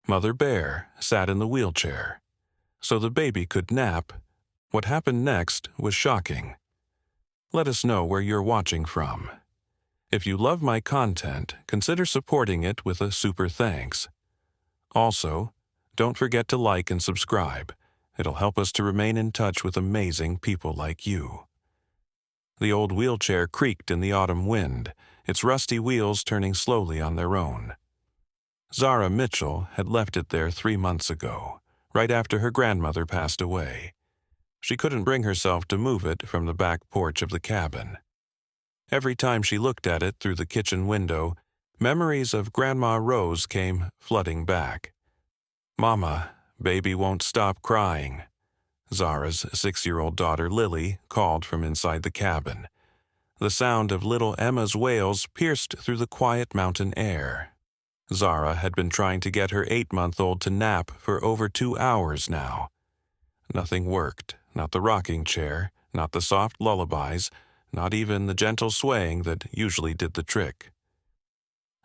Mother Bear sat in the wheelchair, so the baby could nap. What happened next was shocking. Let us know where you're watching from. If you love my content, consider supporting it with a super thanks. Also, don't forget to like and subscribe. It'll help us to remain in touch with amazing people like you. The old wheelchair creaked in the autumn wind, its rusty wheels turning slowly on their own. Zara Mitchell had left it there 3 months ago, right after her grandmother passed away. She couldn't bring herself to move it from the back porch of the cabin. Every time she looked at it through the kitchen window, memories of Grandma Rose came flooding back. "Mama, baby won't stop crying," Zara's 6-year-old daughter Lily called from inside the cabin. The sound of little Emma's wails pierced through the quiet mountain air. Zara had been trying to get her 8-month-old to nap for over 2 hours now. Nothing worked, not the rocking chair, not the soft lullabies, not even the gentle swaying that usually did the trick.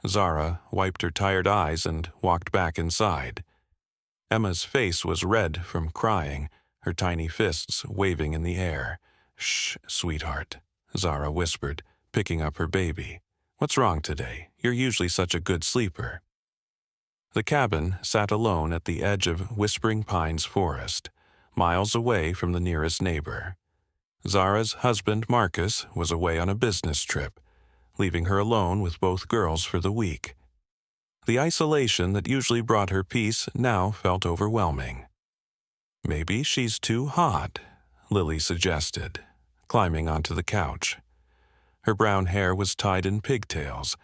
Zara wiped her tired eyes and walked back inside. Emma's face was red from crying, her tiny fists waving in the air. "Shh, sweetheart," Zara whispered, picking up her baby. "What's wrong today? You're usually such a good sleeper." The cabin sat alone at the edge of Whispering Pines Forest, miles away from the nearest neighbor. Zara's husband, Marcus, was away on a business trip, leaving her alone with both girls for the week. The isolation that usually brought her peace now felt overwhelming. "Maybe she's too hot," Lily suggested, climbing onto the couch. Her brown hair was tied in pigtails,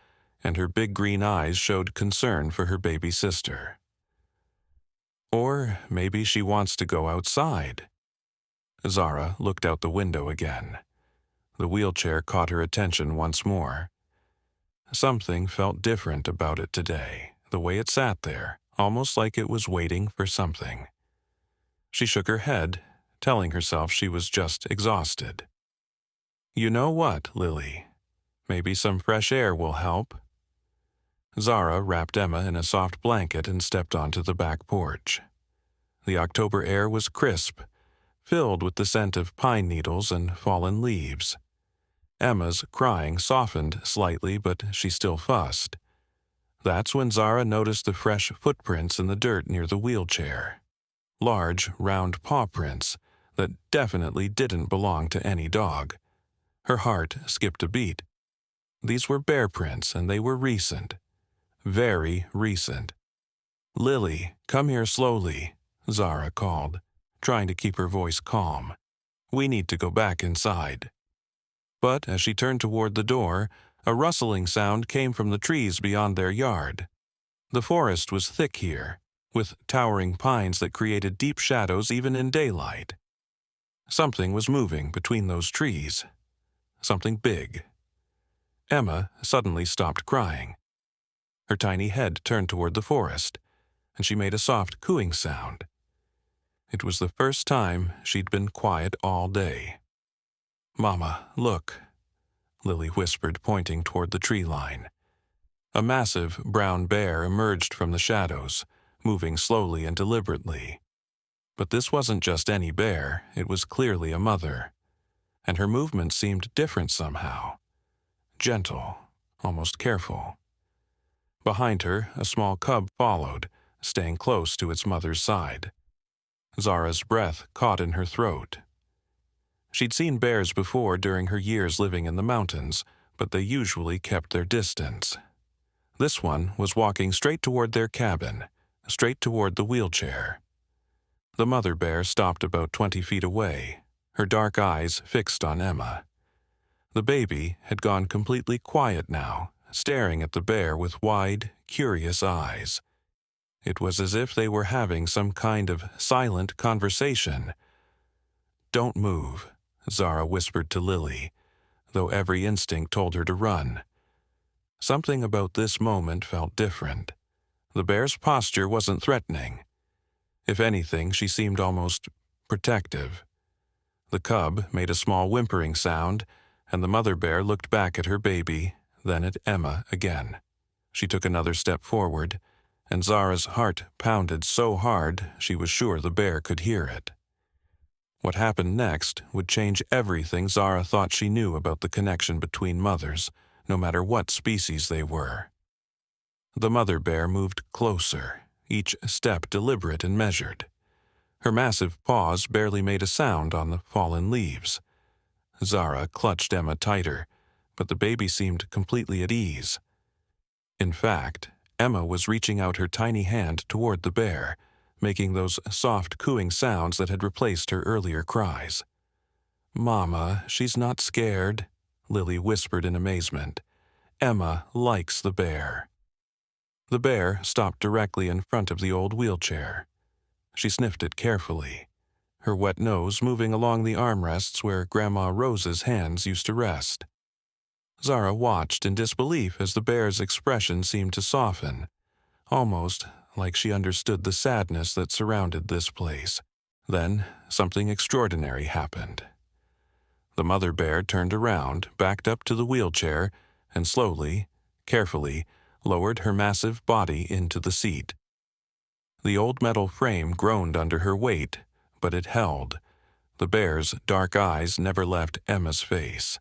and her big green eyes showed concern for her baby sister. "Or maybe she wants to go outside." Zara looked out the window again. The wheelchair caught her attention once more. Something felt different about it today, the way it sat there, almost like it was waiting for something. She shook her head, telling herself she was just exhausted. "You know what, Lily? Maybe some fresh air will help." Zara wrapped Emma in a soft blanket and stepped onto the back porch. The October air was crisp, filled with the scent of pine needles and fallen leaves. Emma's crying softened slightly, but she still fussed. That's when Zara noticed the fresh footprints in the dirt near the wheelchair. Large, round paw prints that definitely didn't belong to any dog. Her heart skipped a beat. These were bear prints, and they were recent. Very recent. "Lily, come here slowly," Zara called, trying to keep her voice calm. "We need to go back inside." But as she turned toward the door, a rustling sound came from the trees beyond their yard. The forest was thick here, with towering pines that created deep shadows even in daylight. Something was moving between those trees. Something big. Emma suddenly stopped crying. Her tiny head turned toward the forest, and she made a soft cooing sound. It was the first time she'd been quiet all day. "Mama, look," Lily whispered, pointing toward the tree line. A massive brown bear emerged from the shadows, moving slowly and deliberately. But this wasn't just any bear, it was clearly a mother. And her movement seemed different somehow. Gentle, almost careful. Behind her, a small cub followed, staying close to its mother's side. Zara's breath caught in her throat. She'd seen bears before during her years living in the mountains, but they usually kept their distance. This one was walking straight toward their cabin, straight toward the wheelchair. The mother bear stopped about 20 feet away, her dark eyes fixed on Emma. The baby had gone completely quiet now, staring at the bear with wide, curious eyes. It was as if they were having some kind of silent conversation. "Don't move," Zara whispered to Lily, though every instinct told her to run. Something about this moment felt different. The bear's posture wasn't threatening. If anything, she seemed almost protective. The cub made a small whimpering sound, and the mother bear looked back at her baby, then at Emma again. She took another step forward, and Zara's heart pounded so hard she was sure the bear could hear it. What happened next would change everything Zara thought she knew about the connection between mothers, no matter what species they were. The mother bear moved closer, each step deliberate and measured. Her massive paws barely made a sound on the fallen leaves. Zara clutched Emma tighter, but the baby seemed completely at ease. In fact, Emma was reaching out her tiny hand toward the bear, making those soft cooing sounds that had replaced her earlier cries. "Mama, she's not scared," Lily whispered in amazement. "Emma likes the bear." The bear stopped directly in front of the old wheelchair. She sniffed it carefully, her wet nose moving along the armrests where Grandma Rose's hands used to rest. Zara watched in disbelief as the bear's expression seemed to soften, almost like she understood the sadness that surrounded this place. Then something extraordinary happened. The mother bear turned around, backed up to the wheelchair, and slowly, carefully, lowered her massive body into the seat. The old metal frame groaned under her weight, but it held. The bear's dark eyes never left Emma's face.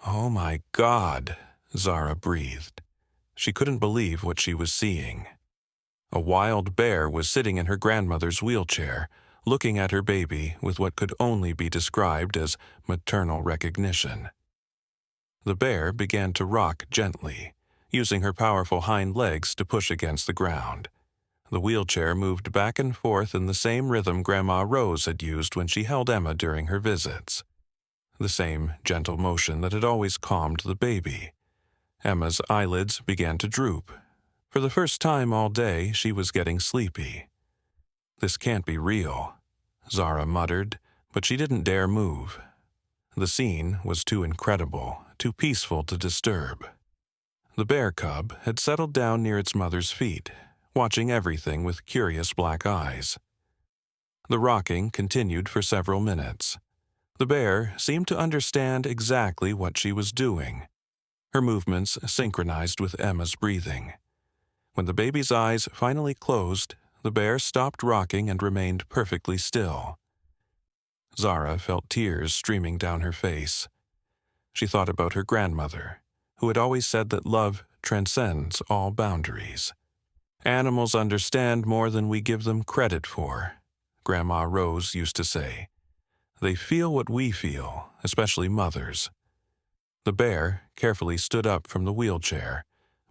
"Oh my God," Zara breathed. She couldn't believe what she was seeing. A wild bear was sitting in her grandmother's wheelchair, looking at her baby with what could only be described as maternal recognition. The bear began to rock gently, using her powerful hind legs to push against the ground. The wheelchair moved back and forth in the same rhythm Grandma Rose had used when she held Emma during her visits. The same gentle motion that had always calmed the baby. Emma's eyelids began to droop. For the first time all day, she was getting sleepy. "This can't be real," Zara muttered, but she didn't dare move. The scene was too incredible, too peaceful to disturb. The bear cub had settled down near its mother's feet, watching everything with curious black eyes. The rocking continued for several minutes. The bear seemed to understand exactly what she was doing. Her movements synchronized with Emma's breathing. When the baby's eyes finally closed, the bear stopped rocking and remained perfectly still. Zara felt tears streaming down her face. She thought about her grandmother, who had always said that love transcends all boundaries. "Animals understand more than we give them credit for," Grandma Rose used to say. "They feel what we feel, especially mothers." The bear carefully stood up from the wheelchair,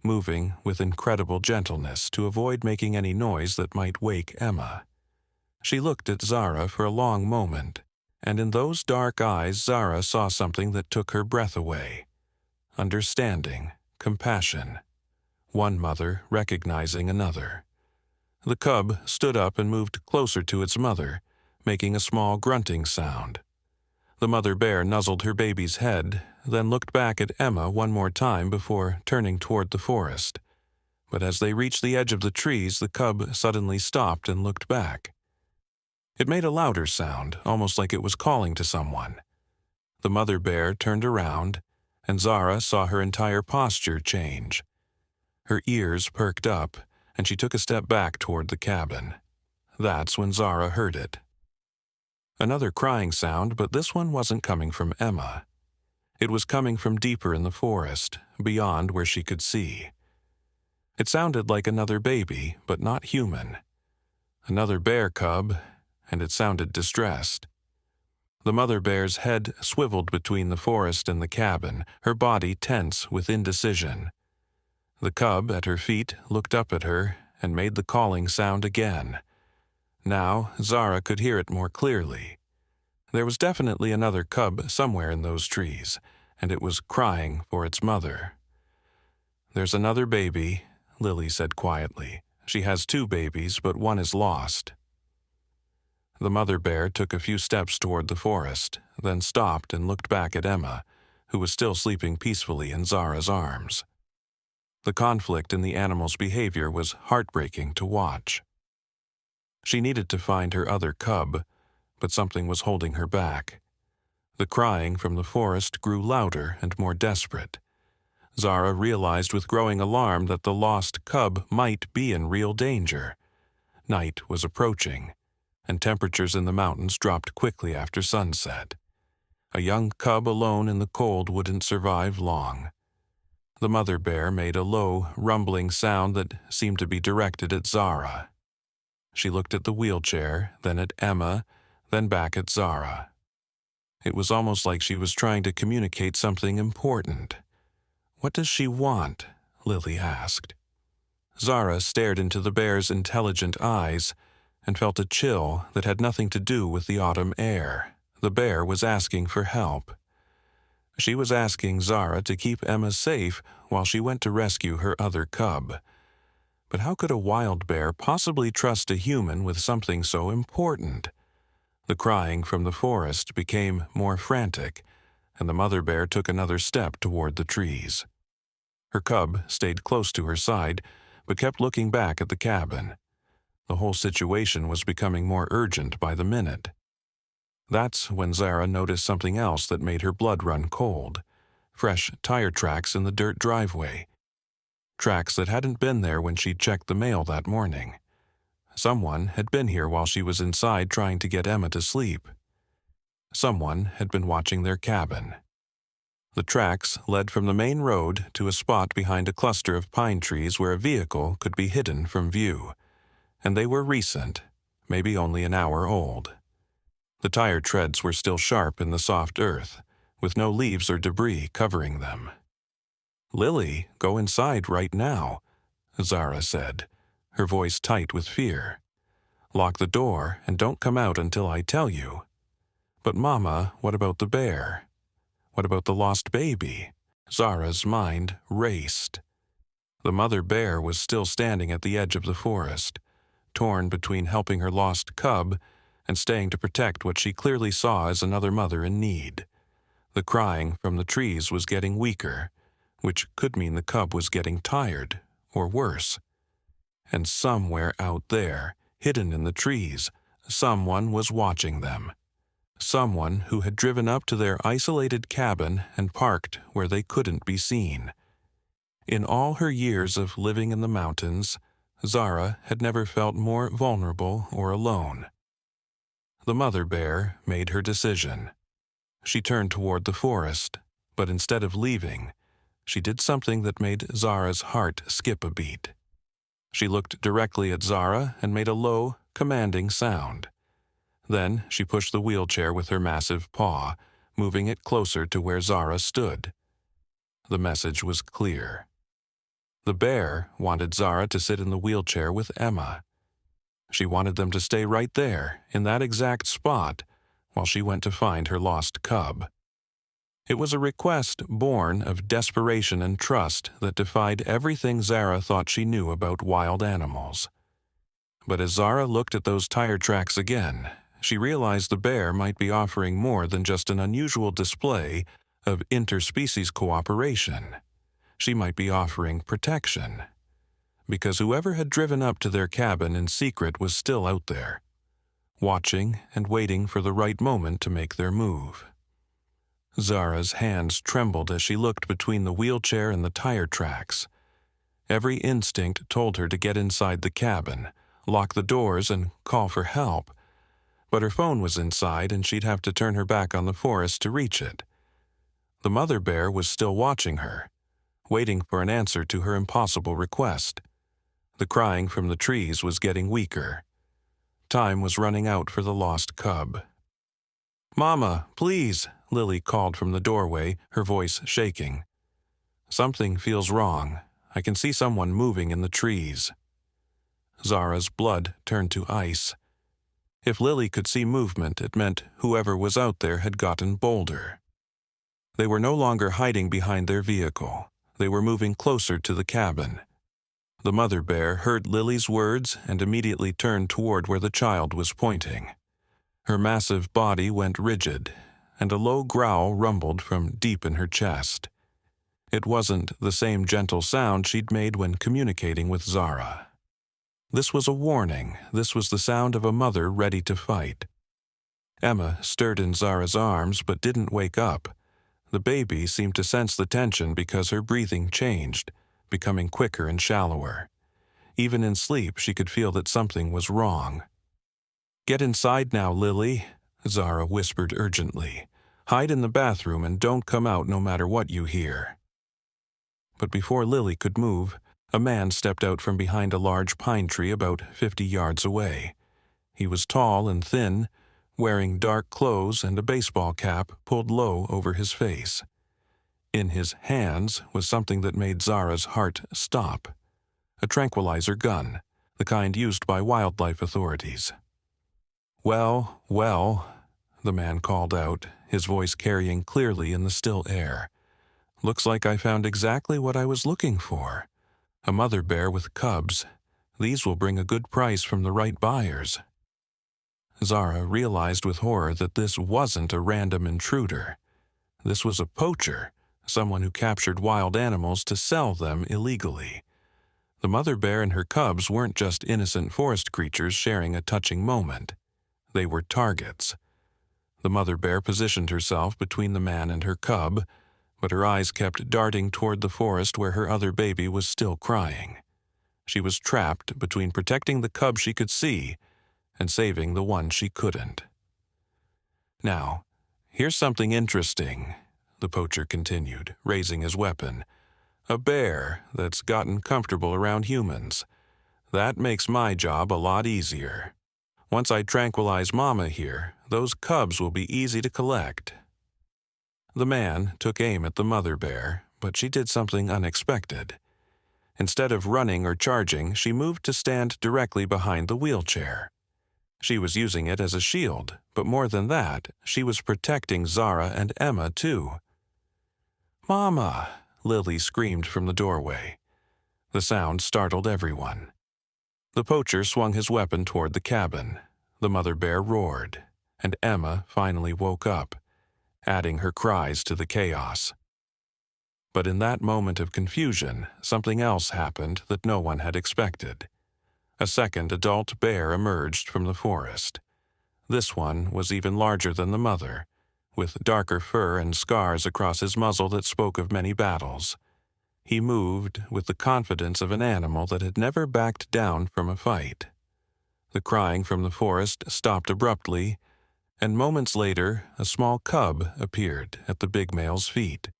moving with incredible gentleness to avoid making any noise that might wake Emma. She looked at Zara for a long moment, and in those dark eyes Zara saw something that took her breath away. Understanding, compassion. One mother recognizing another. The cub stood up and moved closer to its mother, making a small grunting sound. The mother bear nuzzled her baby's head, then looked back at Emma one more time before turning toward the forest. But as they reached the edge of the trees, the cub suddenly stopped and looked back. It made a louder sound, almost like it was calling to someone. The mother bear turned around, and Zara saw her entire posture change. Her ears perked up, and she took a step back toward the cabin. That's when Zara heard it. Another crying sound, but this one wasn't coming from Emma. It was coming from deeper in the forest, beyond where she could see. It sounded like another baby, but not human. Another bear cub, and it sounded distressed. The mother bear's head swiveled between the forest and the cabin, her body tense with indecision. The cub at her feet looked up at her and made the calling sound again. Now Zara could hear it more clearly. There was definitely another cub somewhere in those trees, and it was crying for its mother. "There's another baby," Lily said quietly. "She has 2 babies, but one is lost." The mother bear took a few steps toward the forest, then stopped and looked back at Emma, who was still sleeping peacefully in Zara's arms. The conflict in the animal's behavior was heartbreaking to watch. She needed to find her other cub, but something was holding her back. The crying from the forest grew louder and more desperate. Zara realized with growing alarm that the lost cub might be in real danger. Night was approaching, and temperatures in the mountains dropped quickly after sunset. A young cub alone in the cold wouldn't survive long. The mother bear made a low, rumbling sound that seemed to be directed at Zara. She looked at the wheelchair, then at Emma, then back at Zara. It was almost like she was trying to communicate something important. "What does she want?" Lily asked. Zara stared into the bear's intelligent eyes and felt a chill that had nothing to do with the autumn air. The bear was asking for help. She was asking Zara to keep Emma safe while she went to rescue her other cub. But how could a wild bear possibly trust a human with something so important? The crying from the forest became more frantic, and the mother bear took another step toward the trees. Her cub stayed close to her side, but kept looking back at the cabin. The whole situation was becoming more urgent by the minute. That's when Zara noticed something else that made her blood run cold: fresh tire tracks in the dirt driveway. Tracks that hadn't been there when she'd checked the mail that morning. Someone had been here while she was inside trying to get Emma to sleep. Someone had been watching their cabin. The tracks led from the main road to a spot behind a cluster of pine trees where a vehicle could be hidden from view, and they were recent, maybe only an hour old. The tire treads were still sharp in the soft earth, with no leaves or debris covering them. "Lily, go inside right now," Zara said, her voice tight with fear. "Lock the door and don't come out until I tell you." "But Mama, what about the bear? What about the lost baby?" Zara's mind raced. The mother bear was still standing at the edge of the forest, torn between helping her lost cub and staying to protect what she clearly saw as another mother in need. The crying from the trees was getting weaker, which could mean the cub was getting tired, or worse. And somewhere out there, hidden in the trees, someone was watching them. Someone who had driven up to their isolated cabin and parked where they couldn't be seen. In all her years of living in the mountains, Zara had never felt more vulnerable or alone. The mother bear made her decision. She turned toward the forest, but instead of leaving, she did something that made Zara's heart skip a beat. She looked directly at Zara and made a low, commanding sound. Then she pushed the wheelchair with her massive paw, moving it closer to where Zara stood. The message was clear. The bear wanted Zara to sit in the wheelchair with Emma. She wanted them to stay right there, in that exact spot, while she went to find her lost cub. It was a request born of desperation and trust that defied everything Zara thought she knew about wild animals. But as Zara looked at those tire tracks again, she realized the bear might be offering more than just an unusual display of interspecies cooperation. She might be offering protection. Because whoever had driven up to their cabin in secret was still out there, watching and waiting for the right moment to make their move. Zara's hands trembled as she looked between the wheelchair and the tire tracks. Every instinct told her to get inside the cabin, lock the doors, and call for help. But her phone was inside and she'd have to turn her back on the forest to reach it. The mother bear was still watching her, waiting for an answer to her impossible request. The crying from the trees was getting weaker. Time was running out for the lost cub. "Mama, please," Lily called from the doorway, her voice shaking. "Something feels wrong. I can see someone moving in the trees." Zara's blood turned to ice. If Lily could see movement, it meant whoever was out there had gotten bolder. They were no longer hiding behind their vehicle. They were moving closer to the cabin. The mother bear heard Lily's words and immediately turned toward where the child was pointing. Her massive body went rigid, and a low growl rumbled from deep in her chest. It wasn't the same gentle sound she'd made when communicating with Zara. This was a warning. This was the sound of a mother ready to fight. Emma stirred in Zara's arms but didn't wake up. The baby seemed to sense the tension because her breathing changed, becoming quicker and shallower. Even in sleep, she could feel that something was wrong. "Get inside now, Lily," Zara whispered urgently. "Hide in the bathroom and don't come out no matter what you hear." But before Lily could move, a man stepped out from behind a large pine tree about 50 yards away. He was tall and thin, wearing dark clothes and a baseball cap pulled low over his face. In his hands was something that made Zara's heart stop. A tranquilizer gun, the kind used by wildlife authorities. "Well, well," the man called out, his voice carrying clearly in the still air. "Looks like I found exactly what I was looking for. A mother bear with cubs. These will bring a good price from the right buyers." Zara realized with horror that this wasn't a random intruder. This was a poacher, someone who captured wild animals to sell them illegally. The mother bear and her cubs weren't just innocent forest creatures sharing a touching moment. They were targets. The mother bear positioned herself between the man and her cub, but her eyes kept darting toward the forest where her other baby was still crying. She was trapped between protecting the cub she could see and saving the one she couldn't. "Now, here's something interesting," the poacher continued, raising his weapon. "A bear that's gotten comfortable around humans. That makes my job a lot easier. Once I tranquilize Mama here, those cubs will be easy to collect." The man took aim at the mother bear, but she did something unexpected. Instead of running or charging, she moved to stand directly behind the wheelchair. She was using it as a shield, but more than that, she was protecting Zara and Emma too. "Mama!" Lily screamed from the doorway. The sound startled everyone. The poacher swung his weapon toward the cabin. The mother bear roared, and Emma finally woke up, adding her cries to the chaos. But in that moment of confusion, something else happened that no one had expected. A second adult bear emerged from the forest. This one was even larger than the mother, with darker fur and scars across his muzzle that spoke of many battles. He moved with the confidence of an animal that had never backed down from a fight. The crying from the forest stopped abruptly, and moments later a small cub appeared at the big male's feet.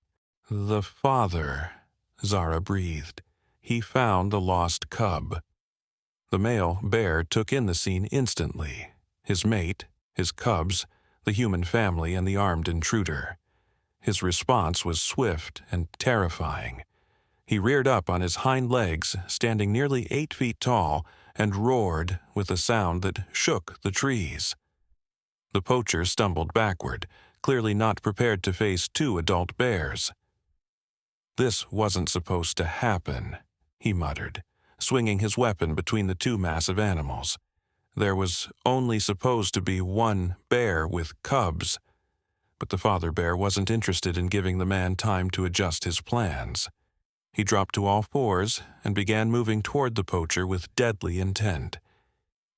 "The father," Zara breathed. "He found the lost cub." The male bear took in the scene instantly. His mate, his cubs, the human family, and the armed intruder. His response was swift and terrifying. He reared up on his hind legs, standing nearly 8 feet tall, and roared with a sound that shook the trees. The poacher stumbled backward, clearly not prepared to face 2 adult bears. "This wasn't supposed to happen," he muttered, swinging his weapon between the 2 massive animals. There was only supposed to be 1 bear with cubs. But the father bear wasn't interested in giving the man time to adjust his plans. He dropped to all fours and began moving toward the poacher with deadly intent.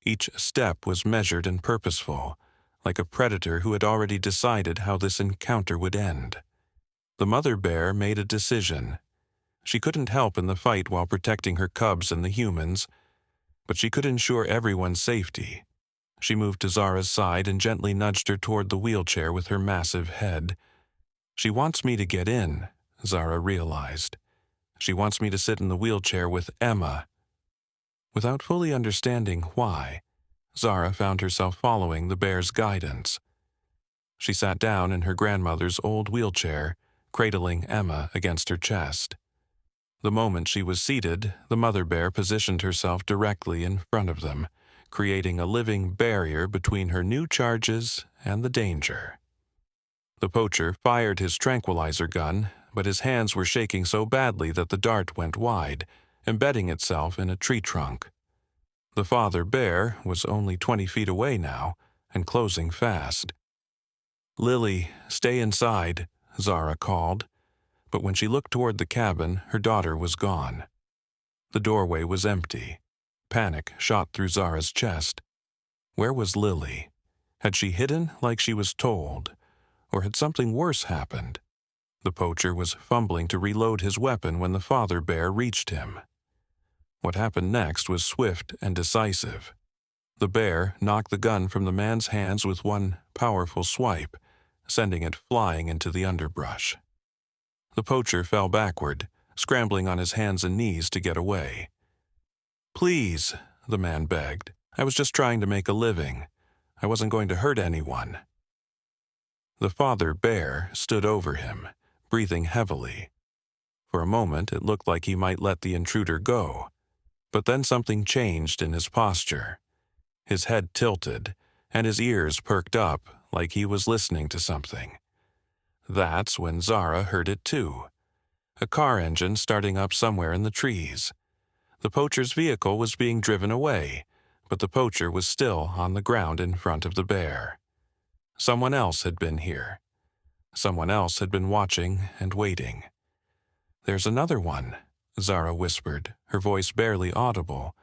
Each step was measured and purposeful, like a predator who had already decided how this encounter would end. The mother bear made a decision. She couldn't help in the fight while protecting her cubs and the humans, but she could ensure everyone's safety. She moved to Zara's side and gently nudged her toward the wheelchair with her massive head. "She wants me to get in," Zara realized. "She wants me to sit in the wheelchair with Emma." Without fully understanding why, Zara found herself following the bear's guidance. She sat down in her grandmother's old wheelchair, cradling Emma against her chest. The moment she was seated, the mother bear positioned herself directly in front of them, creating a living barrier between her new charges and the danger. The poacher fired his tranquilizer gun, but his hands were shaking so badly that the dart went wide, embedding itself in a tree trunk. The father bear was only 20 feet away now, and closing fast. "Lily, stay inside," Zara called, but when she looked toward the cabin, her daughter was gone. The doorway was empty. Panic shot through Zara's chest. Where was Lily? Had she hidden like she was told, or had something worse happened? The poacher was fumbling to reload his weapon when the father bear reached him. What happened next was swift and decisive. The bear knocked the gun from the man's hands with one powerful swipe, sending it flying into the underbrush. The poacher fell backward, scrambling on his hands and knees to get away. "Please," the man begged. "I was just trying to make a living. I wasn't going to hurt anyone." The father bear stood over him, breathing heavily. For a moment it looked like he might let the intruder go, but then something changed in his posture. His head tilted, and his ears perked up like he was listening to something. That's when Zara heard it too. A car engine starting up somewhere in the trees. The poacher's vehicle was being driven away, but the poacher was still on the ground in front of the bear. Someone else had been here. Someone else had been watching and waiting. "There's another one," Zara whispered, her voice barely audible.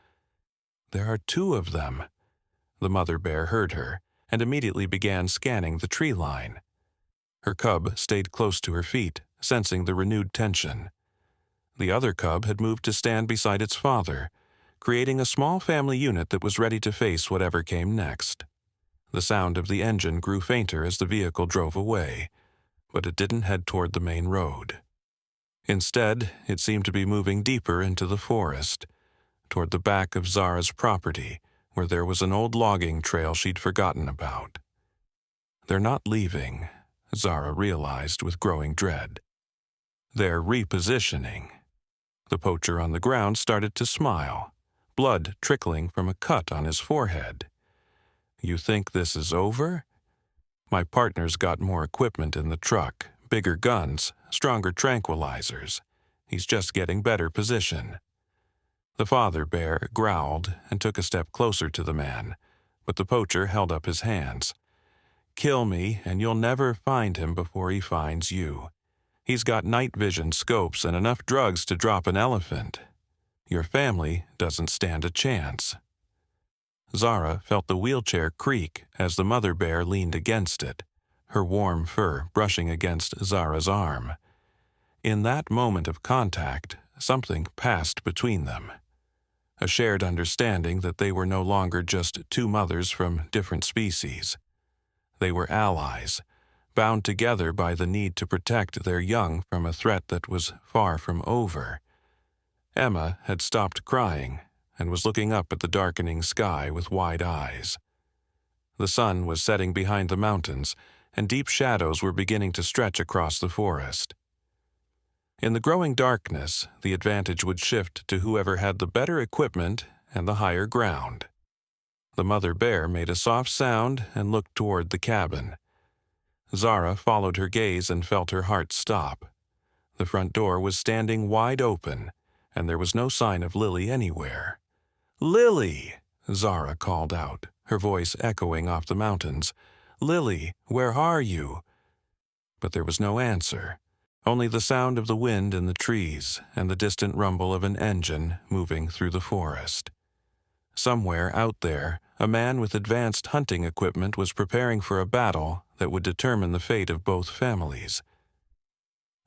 "There are two of them." The mother bear heard her and immediately began scanning the tree line. Her cub stayed close to her feet, sensing the renewed tension. The other cub had moved to stand beside its father, creating a small family unit that was ready to face whatever came next. The sound of the engine grew fainter as the vehicle drove away, but it didn't head toward the main road. Instead, it seemed to be moving deeper into the forest, toward the back of Zara's property, where there was an old logging trail she'd forgotten about. They're not leaving, Zara realized with growing dread. They're repositioning. The poacher on the ground started to smile, blood trickling from a cut on his forehead. "You think this is over? My partner's got more equipment in the truck, bigger guns, stronger tranquilizers. He's just getting better position." The father bear growled and took a step closer to the man, but the poacher held up his hands. "Kill me, and you'll never find him before he finds you. He's got night vision scopes and enough drugs to drop an elephant. Your family doesn't stand a chance." Zara felt the wheelchair creak as the mother bear leaned against it, her warm fur brushing against Zara's arm. In that moment of contact, something passed between them. A shared understanding that they were no longer just two mothers from different species. They were allies, bound together by the need to protect their young from a threat that was far from over. Emma had stopped crying and was looking up at the darkening sky with wide eyes. The sun was setting behind the mountains, and deep shadows were beginning to stretch across the forest. In the growing darkness, the advantage would shift to whoever had the better equipment and the higher ground. The mother bear made a soft sound and looked toward the cabin. Zara followed her gaze and felt her heart stop. The front door was standing wide open, and there was no sign of Lily anywhere. "Lily!" Zara called out, her voice echoing off the mountains. "Lily, where are you?" But there was no answer, only the sound of the wind in the trees and the distant rumble of an engine moving through the forest. Somewhere out there, a man with advanced hunting equipment was preparing for a battle that would determine the fate of both families.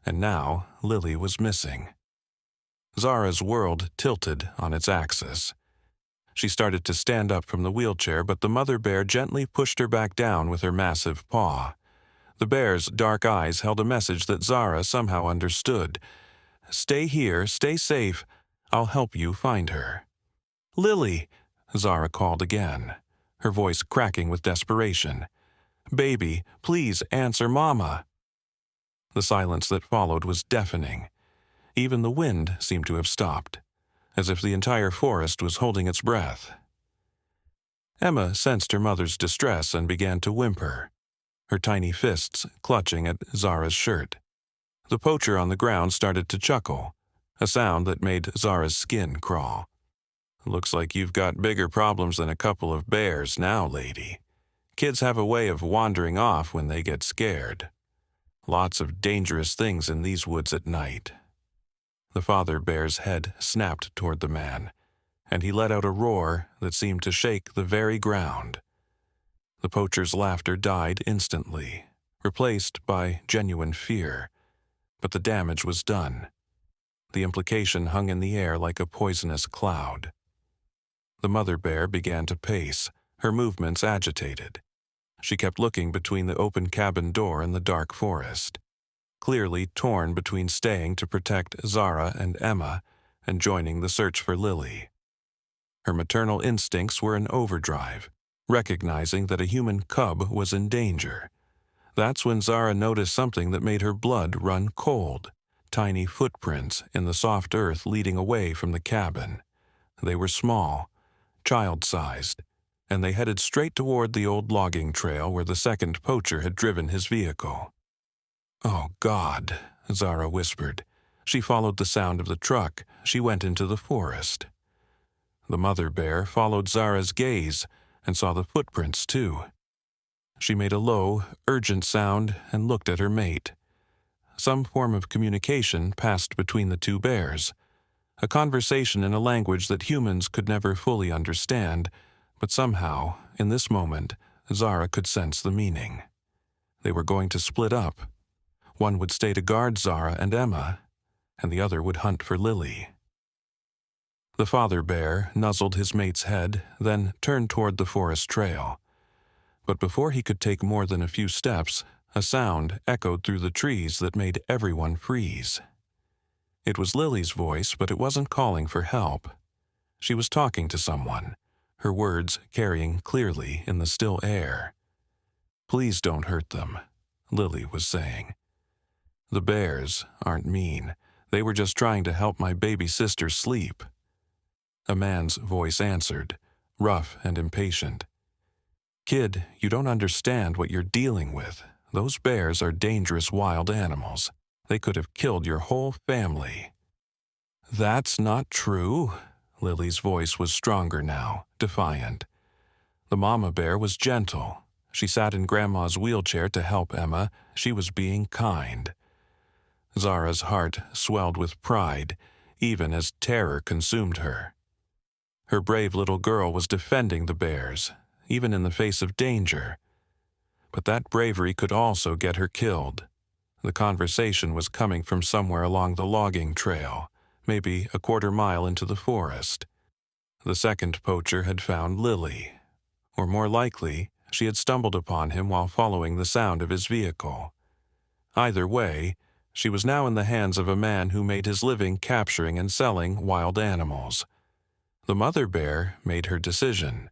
And now Lily was missing. Zara's world tilted on its axis. She started to stand up from the wheelchair, but the mother bear gently pushed her back down with her massive paw. The bear's dark eyes held a message that Zara somehow understood. "Stay here, stay safe. I'll help you find her." "Lily," Zara called again, her voice cracking with desperation. "Baby, please answer Mama." The silence that followed was deafening. Even the wind seemed to have stopped, as if the entire forest was holding its breath. Emma sensed her mother's distress and began to whimper, her tiny fists clutching at Zara's shirt. The poacher on the ground started to chuckle, a sound that made Zara's skin crawl. "Looks like you've got bigger problems than a couple of bears now, lady. Kids have a way of wandering off when they get scared. Lots of dangerous things in these woods at night." The father bear's head snapped toward the man, and he let out a roar that seemed to shake the very ground. The poacher's laughter died instantly, replaced by genuine fear. but the damage was done. The implication hung in the air like a poisonous cloud. The mother bear began to pace, her movements agitated. She kept looking between the open cabin door and the dark forest, clearly torn between staying to protect Zara and Emma and joining the search for Lily. Her maternal instincts were in overdrive, recognizing that a human cub was in danger. That's when Zara noticed something that made her blood run cold. Tiny footprints in the soft earth leading away from the cabin. They were small, child-sized, and they headed straight toward the old logging trail where the second poacher had driven his vehicle. "Oh, God," Zara whispered. She followed the sound of the truck. She went into the forest. The mother bear followed Zara's gaze and saw the footprints, too. She made a low, urgent sound and looked at her mate. Some form of communication passed between the two bears, a conversation in a language that humans could never fully understand, but somehow, in this moment, Zara could sense the meaning. They were going to split up. One would stay to guard Zara and Emma, and the other would hunt for Lily. The father bear nuzzled his mate's head, then turned toward the forest trail. But before he could take more than a few steps, a sound echoed through the trees that made everyone freeze. It was Lily's voice, but it wasn't calling for help. She was talking to someone, her words carrying clearly in the still air. "Please don't hurt them," Lily was saying. "The bears aren't mean. They were just trying to help my baby sister sleep." A man's voice answered, rough and impatient. "Kid, you don't understand what you're dealing with. Those bears are dangerous wild animals. They could have killed your whole family." "That's not true." Lily's voice was stronger now, defiant. The mama bear was gentle. She sat in Grandma's wheelchair to help Emma. She was being kind. Zara's heart swelled with pride, even as terror consumed her. Her brave little girl was defending the bears, even in the face of danger. But that bravery could also get her killed. The conversation was coming from somewhere along the logging trail, maybe a quarter-mile into the forest. The second poacher had found Lily, or more likely, she had stumbled upon him while following the sound of his vehicle. Either way, she was now in the hands of a man who made his living capturing and selling wild animals. The mother bear made her decision.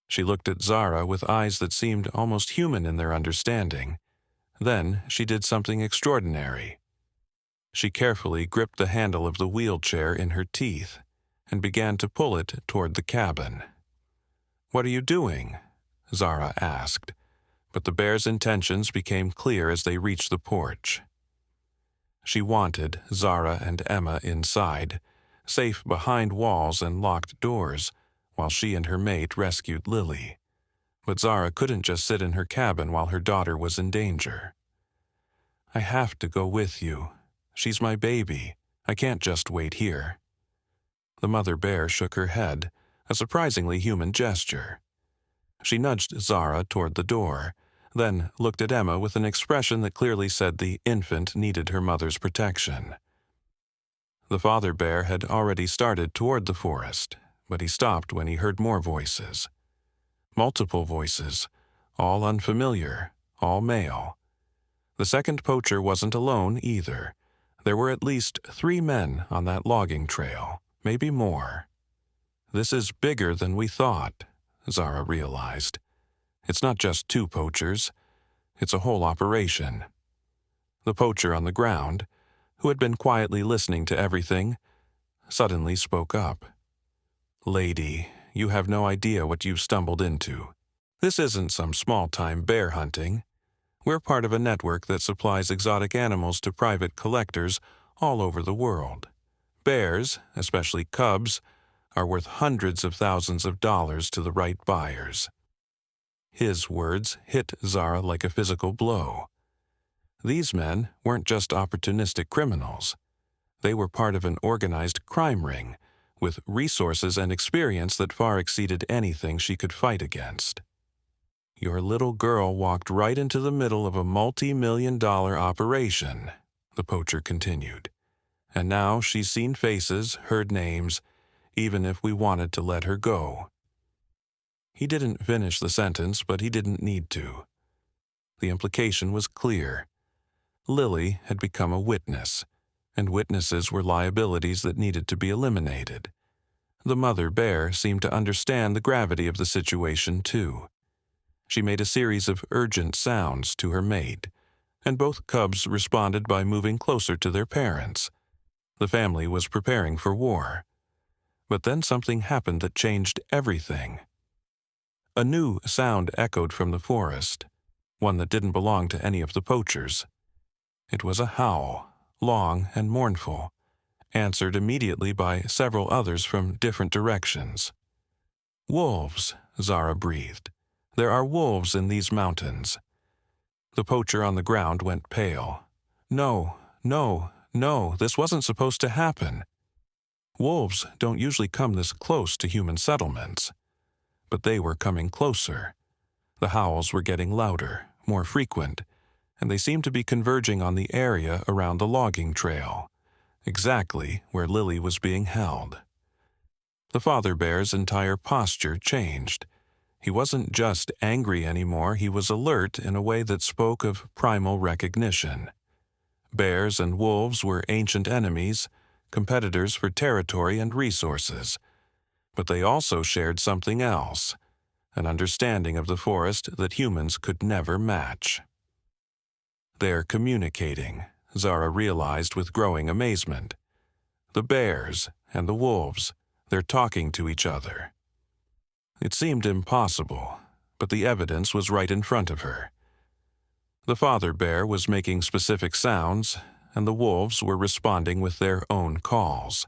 She looked at Zara with eyes that seemed almost human in their understanding. Then she did something extraordinary. She carefully gripped the handle of the wheelchair in her teeth and began to pull it toward the cabin. "What are you doing?" Zara asked, but the bear's intentions became clear as they reached the porch. She wanted Zara and Emma inside, safe behind walls and locked doors, while she and her mate rescued Lily. But Zara couldn't just sit in her cabin while her daughter was in danger. "I have to go with you. She's my baby. I can't just wait here." The mother bear shook her head, a surprisingly human gesture. She nudged Zara toward the door, then looked at Emma with an expression that clearly said the infant needed her mother's protection. The father bear had already started toward the forest, but he stopped when he heard more voices. Multiple voices, all unfamiliar, all male. The second poacher wasn't alone either. There were at least 3 men on that logging trail, maybe more. "This is bigger than we thought," Zara realized. "It's not just 2 poachers. It's a whole operation." The poacher on the ground, who had been quietly listening to everything, suddenly spoke up. "Lady, you have no idea what you've stumbled into. This isn't some small-time bear hunting. We're part of a network that supplies exotic animals to private collectors all over the world. Bears, especially cubs, are worth hundreds of thousands of dollars to the right buyers." His words hit Zara like a physical blow. These men weren't just opportunistic criminals. They were part of an organized crime ring, with resources and experience that far exceeded anything she could fight against. "Your little girl walked right into the middle of a multi-million-dollar operation," the poacher continued. And now she's seen faces, heard names, even if we wanted to let her go. He didn't finish the sentence, but he didn't need to. The implication was clear. Lily had become a witness, and witnesses were liabilities that needed to be eliminated. The mother bear seemed to understand the gravity of the situation, too. She made a series of urgent sounds to her mate, and both cubs responded by moving closer to their parents. The family was preparing for war. But then something happened that changed everything. A new sound echoed from the forest, one that didn't belong to any of the poachers. It was a howl, long and mournful, answered immediately by several others from different directions. "Wolves," Zara breathed. "There are wolves in these mountains." The poacher on the ground went pale. No, this wasn't supposed to happen. Wolves don't usually come this close to human settlements. But they were coming closer. The howls were getting louder, more frequent, and they seemed to be converging on the area around the logging trail, exactly where Lily was being held. The father bear's entire posture changed. He wasn't just angry anymore, he was alert in a way that spoke of primal recognition. Bears and wolves were ancient enemies, competitors for territory and resources. But they also shared something else, an understanding of the forest that humans could never match. "They're communicating," Zara realized with growing amazement. "The bears and the wolves, they're talking to each other." It seemed impossible, but the evidence was right in front of her. The father bear was making specific sounds, and the wolves were responding with their own calls.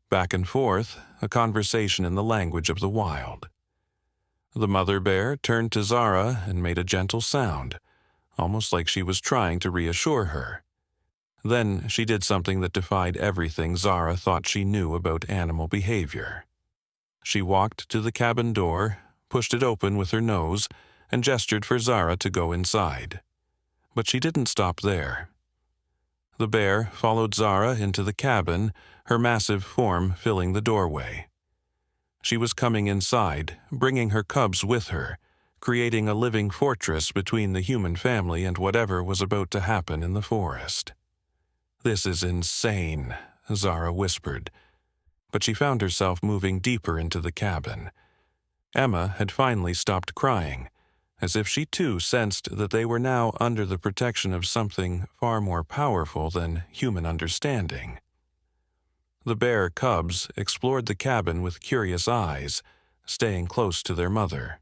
Back and forth, a conversation in the language of the wild. The mother bear turned to Zara and made a gentle sound, almost like she was trying to reassure her. Then she did something that defied everything Zara thought she knew about animal behavior. She walked to the cabin door, pushed it open with her nose, and gestured for Zara to go inside. But she didn't stop there. The bear followed Zara into the cabin, her massive form filling the doorway. She was coming inside, bringing her cubs with her, creating a living fortress between the human family and whatever was about to happen in the forest. "This is insane," Zara whispered, but she found herself moving deeper into the cabin. Emma had finally stopped crying, as if she too sensed that they were now under the protection of something far more powerful than human understanding. The bear cubs explored the cabin with curious eyes, staying close to their mother.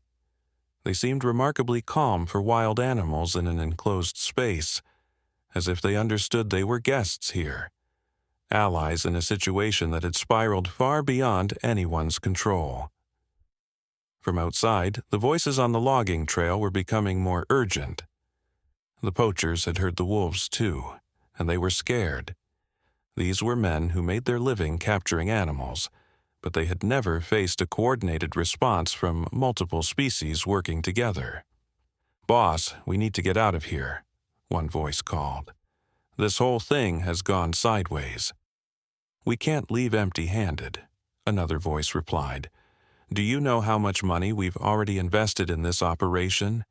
They seemed remarkably calm for wild animals in an enclosed space, as if they understood they were guests here, allies in a situation that had spiraled far beyond anyone's control. From outside, the voices on the logging trail were becoming more urgent. The poachers had heard the wolves too, and they were scared. These were men who made their living capturing animals, but they had never faced a coordinated response from multiple species working together. "Boss, we need to get out of here," one voice called. "This whole thing has gone sideways." "We can't leave empty-handed," another voice replied. "Do you know how much money we've already invested in this operation?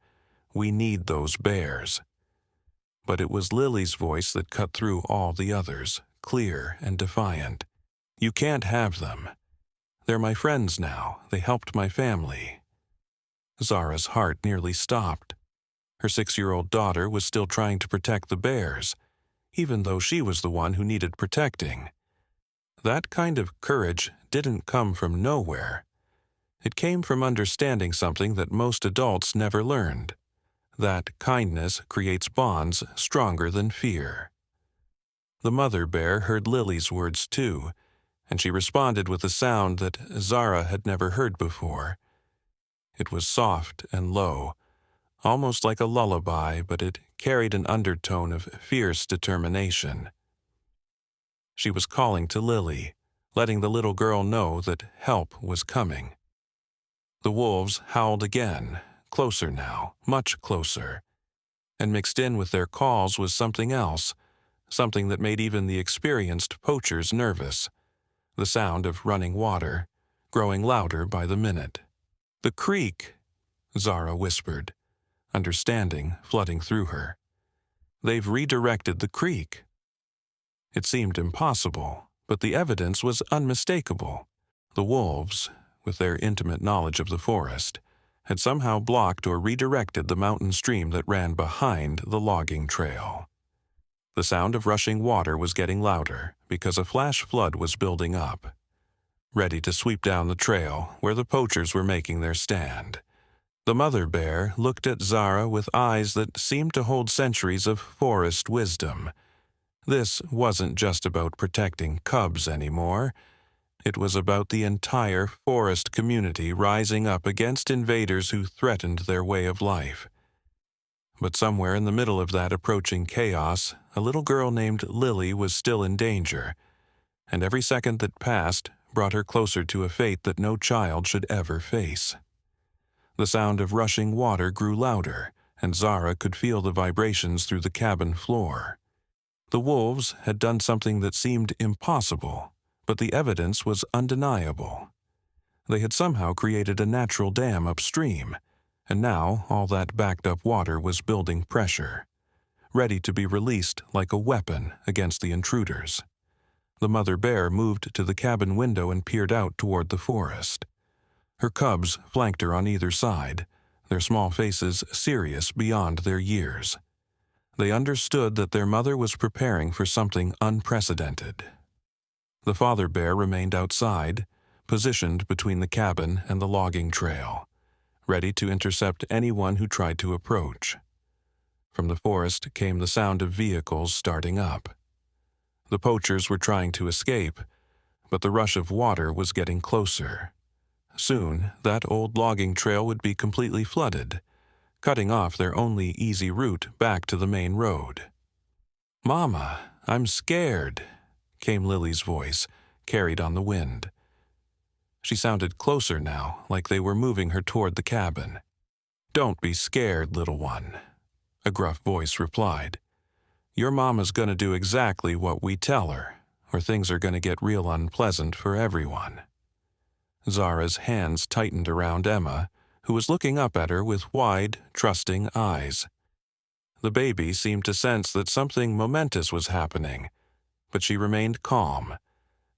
We need those bears." But it was Lily's voice that cut through all the others, clear and defiant. "You can't have them. They're my friends now. They helped my family." Zara's heart nearly stopped. Her 6-year-old daughter was still trying to protect the bears, even though she was the one who needed protecting. That kind of courage didn't come from nowhere. It came from understanding something that most adults never learned, that kindness creates bonds stronger than fear. The mother bear heard Lily's words too, and she responded with a sound that Zara had never heard before. It was soft and low, almost like a lullaby, but it carried an undertone of fierce determination. She was calling to Lily, letting the little girl know that help was coming. The wolves howled again, closer now, much closer. And mixed in with their calls was something else, something that made even the experienced poachers nervous. The sound of running water, growing louder by the minute. "The creek," Zara whispered, understanding flooding through her. "They've redirected the creek." It seemed impossible, but the evidence was unmistakable. The wolves, with their intimate knowledge of the forest, had somehow blocked or redirected the mountain stream that ran behind the logging trail. The sound of rushing water was getting louder because a flash flood was building up, ready to sweep down the trail where the poachers were making their stand. The mother bear looked at Zara with eyes that seemed to hold centuries of forest wisdom. This wasn't just about protecting cubs anymore. It was about the entire forest community rising up against invaders who threatened their way of life. But somewhere in the middle of that approaching chaos, a little girl named Lily was still in danger, and every second that passed brought her closer to a fate that no child should ever face. The sound of rushing water grew louder, and Zara could feel the vibrations through the cabin floor. The wolves had done something that seemed impossible, but the evidence was undeniable. They had somehow created a natural dam upstream, and now all that backed-up water was building pressure, ready to be released like a weapon against the intruders. The mother bear moved to the cabin window and peered out toward the forest. Her cubs flanked her on either side, their small faces serious beyond their years. They understood that their mother was preparing for something unprecedented. The father bear remained outside, positioned between the cabin and the logging trail, ready to intercept anyone who tried to approach. From the forest came the sound of vehicles starting up. The poachers were trying to escape, but the rush of water was getting closer. Soon, that old logging trail would be completely flooded, cutting off their only easy route back to the main road. "Mama, I'm scared," came Lily's voice, carried on the wind. She sounded closer now, like they were moving her toward the cabin. "Don't be scared, little one," a gruff voice replied. "Your mama's gonna do exactly what we tell her, or things are gonna get real unpleasant for everyone." Zara's hands tightened around Emma, who was looking up at her with wide, trusting eyes. The baby seemed to sense that something momentous was happening, but she remained calm,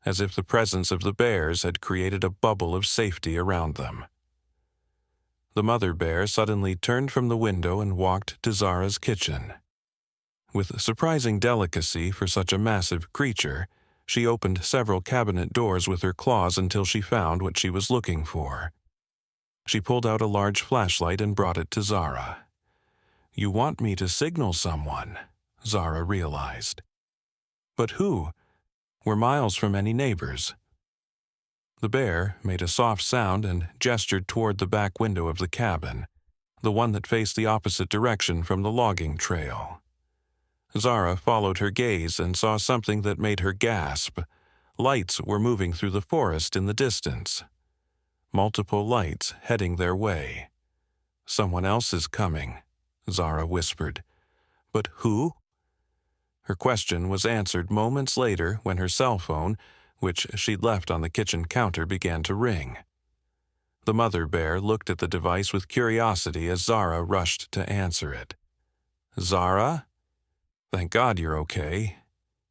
as if the presence of the bears had created a bubble of safety around them. The mother bear suddenly turned from the window and walked to Zara's kitchen. With surprising delicacy for such a massive creature, she opened several cabinet doors with her claws until she found what she was looking for. She pulled out a large flashlight and brought it to Zara. "You want me to signal someone," Zara realized. "But who? We're miles from any neighbors." The bear made a soft sound and gestured toward the back window of the cabin, the one that faced the opposite direction from the logging trail. Zara followed her gaze and saw something that made her gasp. Lights were moving through the forest in the distance. Multiple lights heading their way. "Someone else is coming," Zara whispered. "But who?" Her question was answered moments later when her cell phone, which she'd left on the kitchen counter, began to ring. The mother bear looked at the device with curiosity as Zara rushed to answer it. "Zara? Thank God you're okay."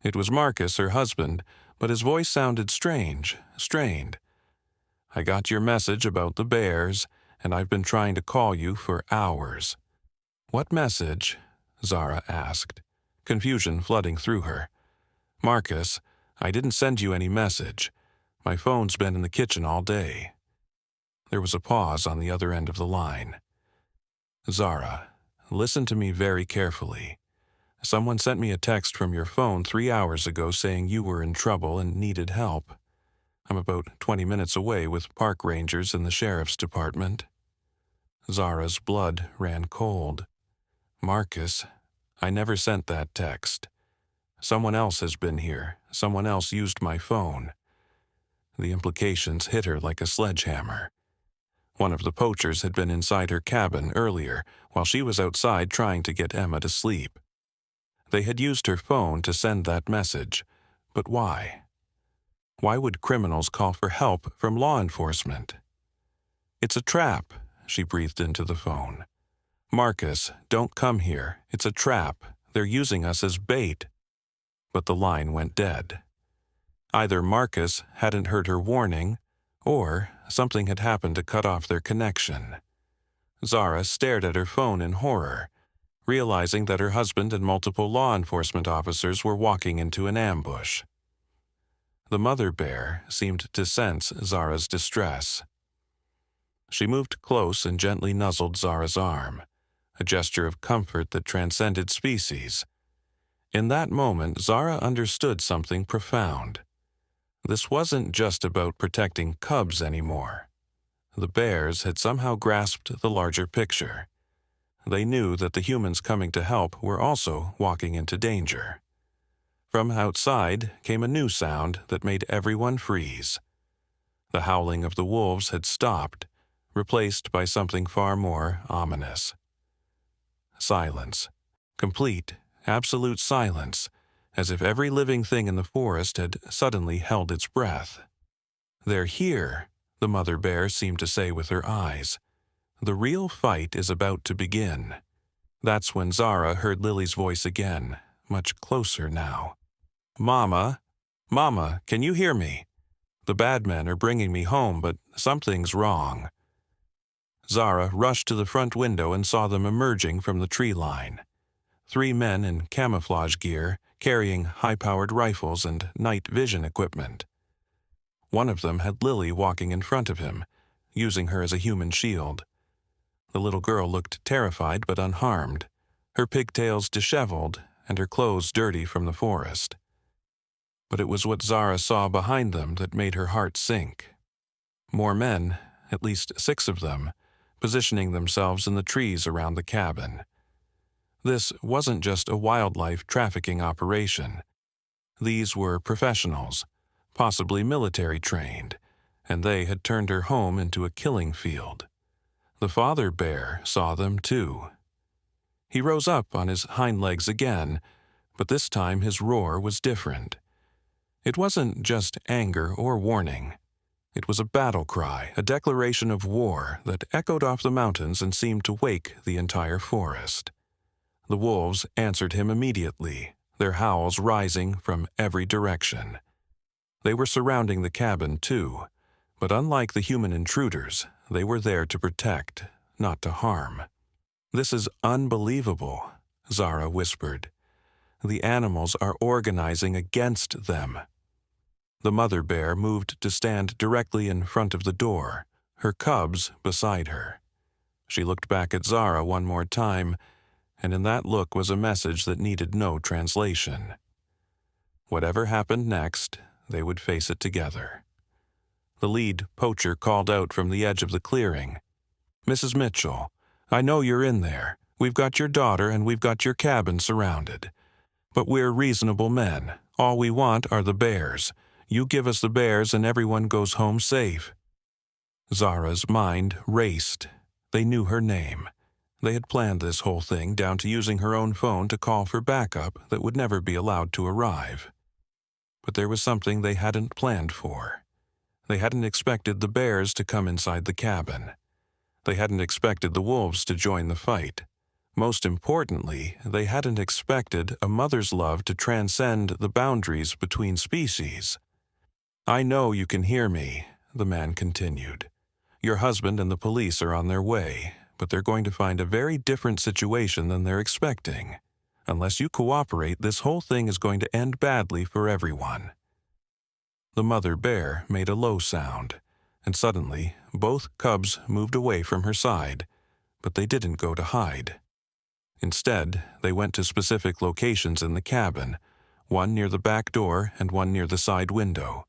It was Marcus, her husband, but his voice sounded strange, strained. "I got your message about the bears, and I've been trying to call you for hours." "What message?" Zara asked, confusion flooding through her. "Marcus, I didn't send you any message. My phone's been in the kitchen all day." There was a pause on the other end of the line. "Zara, listen to me very carefully. Someone sent me a text from your phone 3 hours ago saying you were in trouble and needed help. I'm about 20 minutes away with park rangers in the sheriff's department." Zara's blood ran cold. "Marcus, I never sent that text. Someone else has been here. Someone else used my phone." The implications hit her like a sledgehammer. One of the poachers had been inside her cabin earlier while she was outside trying to get Emma to sleep. They had used her phone to send that message, but why? Why would criminals call for help from law enforcement? "It's a trap," she breathed into the phone. "Marcus, don't come here. It's a trap. They're using us as bait." But the line went dead. Either Marcus hadn't heard her warning, or something had happened to cut off their connection. Zara stared at her phone in horror, realizing that her husband and multiple law enforcement officers were walking into an ambush. The mother bear seemed to sense Zara's distress. She moved close and gently nuzzled Zara's arm, a gesture of comfort that transcended species. In that moment, Zara understood something profound. This wasn't just about protecting cubs anymore. The bears had somehow grasped the larger picture. They knew that the humans coming to help were also walking into danger. From outside came a new sound that made everyone freeze. The howling of the wolves had stopped, replaced by something far more ominous. Silence. Complete, absolute silence, as if every living thing in the forest had suddenly held its breath. "They're here," the mother bear seemed to say with her eyes. "The real fight is about to begin." That's when Zara heard Lily's voice again, much closer now. "Mama, Mama, can you hear me? The bad men are bringing me home, but something's wrong." Zara rushed to the front window and saw them emerging from the tree line. 3 men in camouflage gear, carrying high-powered rifles and night vision equipment. One of them had Lily walking in front of him, using her as a human shield. The little girl looked terrified but unharmed, her pigtails disheveled and her clothes dirty from the forest. But it was what Zara saw behind them that made her heart sink. More men, at least 6 of them, positioning themselves in the trees around the cabin. This wasn't just a wildlife trafficking operation. These were professionals, possibly military trained, and they had turned her home into a killing field. The father bear saw them too. He rose up on his hind legs again, but this time his roar was different. It wasn't just anger or warning. It was a battle cry, a declaration of war that echoed off the mountains and seemed to wake the entire forest. The wolves answered him immediately, their howls rising from every direction. They were surrounding the cabin too, but unlike the human intruders, they were there to protect, not to harm. "This is unbelievable," Zara whispered. "The animals are organizing against them." The mother bear moved to stand directly in front of the door, her cubs beside her. She looked back at Zara one more time, and in that look was a message that needed no translation. Whatever happened next, they would face it together. The lead poacher called out from the edge of the clearing. "Mrs. Mitchell, I know you're in there. We've got your daughter and we've got your cabin surrounded. But we're reasonable men. All we want are the bears. You give us the bears and everyone goes home safe." Zara's mind raced. They knew her name. They had planned this whole thing down to using her own phone to call for backup that would never be allowed to arrive. But there was something they hadn't planned for. They hadn't expected the bears to come inside the cabin. They hadn't expected the wolves to join the fight. Most importantly, they hadn't expected a mother's love to transcend the boundaries between species. "I know you can hear me," the man continued. "Your husband and the police are on their way, but they're going to find a very different situation than they're expecting. Unless you cooperate, this whole thing is going to end badly for everyone." The mother bear made a low sound, and suddenly both cubs moved away from her side, but they didn't go to hide. Instead, they went to specific locations in the cabin, one near the back door and one near the side window.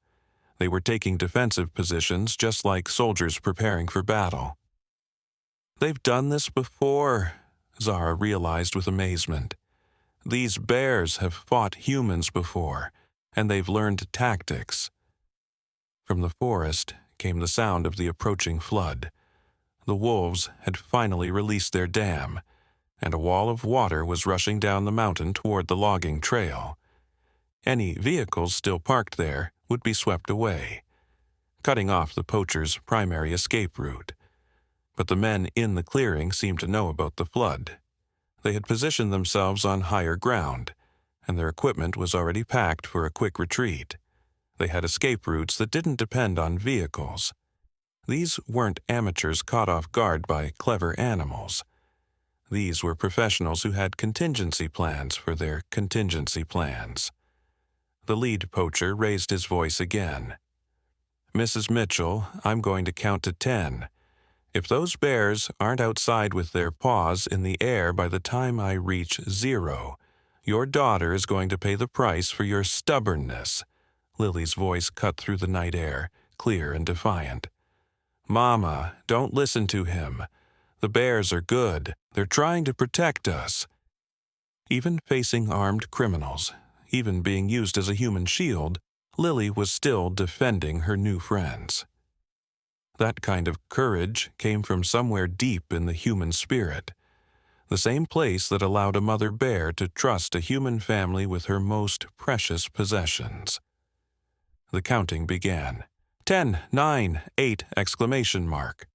They were taking defensive positions just like soldiers preparing for battle. "They've done this before," Zara realized with amazement. "These bears have fought humans before, and they've learned tactics." From the forest came the sound of the approaching flood. The wolves had finally released their dam, and a wall of water was rushing down the mountain toward the logging trail. Any vehicles still parked there would be swept away, cutting off the poachers' primary escape route. But the men in the clearing seemed to know about the flood. They had positioned themselves on higher ground, and their equipment was already packed for a quick retreat. They had escape routes that didn't depend on vehicles. These weren't amateurs caught off guard by clever animals. These were professionals who had contingency plans for their contingency plans. The lead poacher raised his voice again. "Mrs. Mitchell, I'm going to count to 10. If those bears aren't outside with their paws in the air by the time I reach 0, your daughter is going to pay the price for your stubbornness." Lily's voice cut through the night air, clear and defiant. "Mama, don't listen to him. The bears are good. They're trying to protect us." Even facing armed criminals, even being used as a human shield, Lily was still defending her new friends. That kind of courage came from somewhere deep in the human spirit, the same place that allowed a mother bear to trust a human family with her most precious possessions. The counting began. 10, 9, 8, exclamation mark.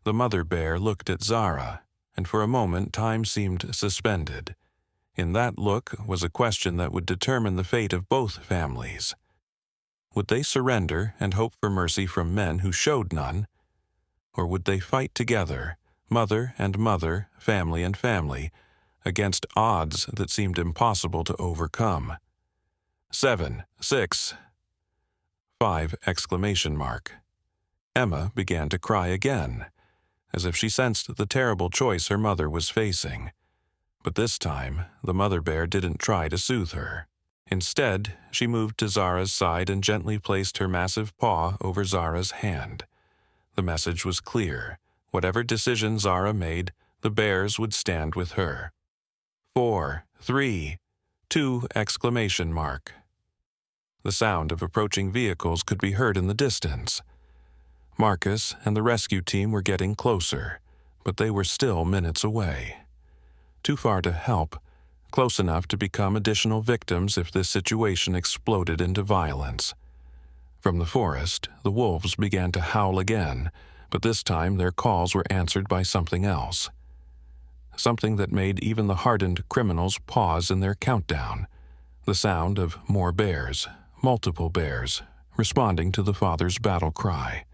The mother bear looked at Zara, and for a moment time seemed suspended. In that look was a question that would determine the fate of both families. Would they surrender and hope for mercy from men who showed none? Or would they fight together, mother and mother, family and family, against odds that seemed impossible to overcome? 7, 6, 5, exclamation mark. Emma began to cry again, as if she sensed the terrible choice her mother was facing. But this time, the mother bear didn't try to soothe her. Instead, she moved to Zara's side and gently placed her massive paw over Zara's hand. The message was clear. Whatever decision Zara made, the bears would stand with her. 4, 3, 2, exclamation mark. The sound of approaching vehicles could be heard in the distance. Marcus and the rescue team were getting closer, but they were still minutes away. Too far to help, close enough to become additional victims if this situation exploded into violence. From the forest, the wolves began to howl again, but this time their calls were answered by something else. Something that made even the hardened criminals pause in their countdown. The sound of more bears, multiple bears, responding to the father's battle cry.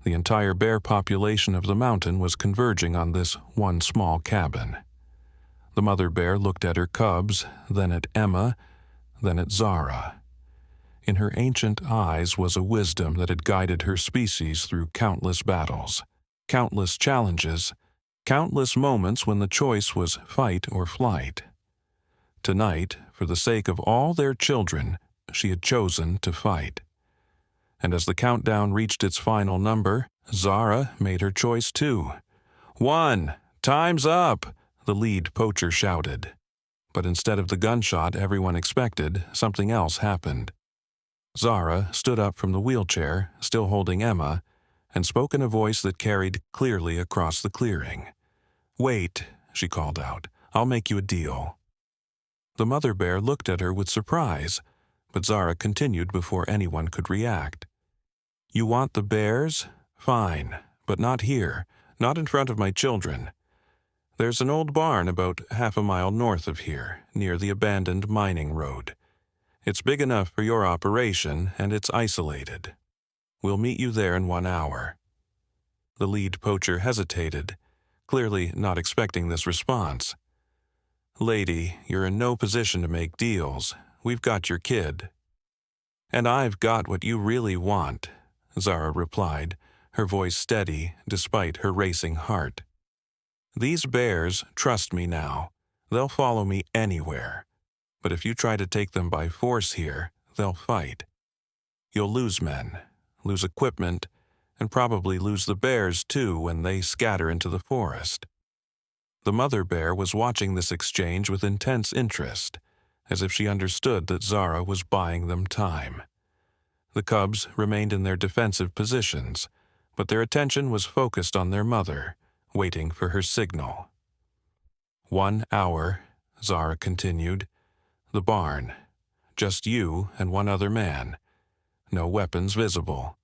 The entire bear population of the mountain was converging on this one small cabin. The mother bear looked at her cubs, then at Emma, then at Zara. In her ancient eyes was a wisdom that had guided her species through countless battles, countless challenges, countless moments when the choice was fight or flight. Tonight, for the sake of all their children, she had chosen to fight. And as the countdown reached its final number, Zara made her choice too. 1, time's up, the lead poacher shouted. But instead of the gunshot everyone expected, something else happened. Zara stood up from the wheelchair, still holding Emma, and spoke in a voice that carried clearly across the clearing. "Wait," she called out. "I'll make you a deal." The mother bear looked at her with surprise, but Zara continued before anyone could react. "You want the bears? Fine, but not here, not in front of my children. There's an old barn about half a mile north of here, near the abandoned mining road. It's big enough for your operation, and it's isolated. We'll meet you there in 1 hour." The lead poacher hesitated, clearly not expecting this response. "Lady, you're in no position to make deals. We've got your kid." "And I've got what you really want," Zara replied, her voice steady despite her racing heart. "These bears trust me now. They'll follow me anywhere. But if you try to take them by force here, they'll fight. You'll lose men, lose equipment, and probably lose the bears too when they scatter into the forest." The mother bear was watching this exchange with intense interest, as if she understood that Zara was buying them time. The cubs remained in their defensive positions, but their attention was focused on their mother, waiting for her signal. 1 hour, Zara continued. The barn. Just you and one other man. No weapons visible.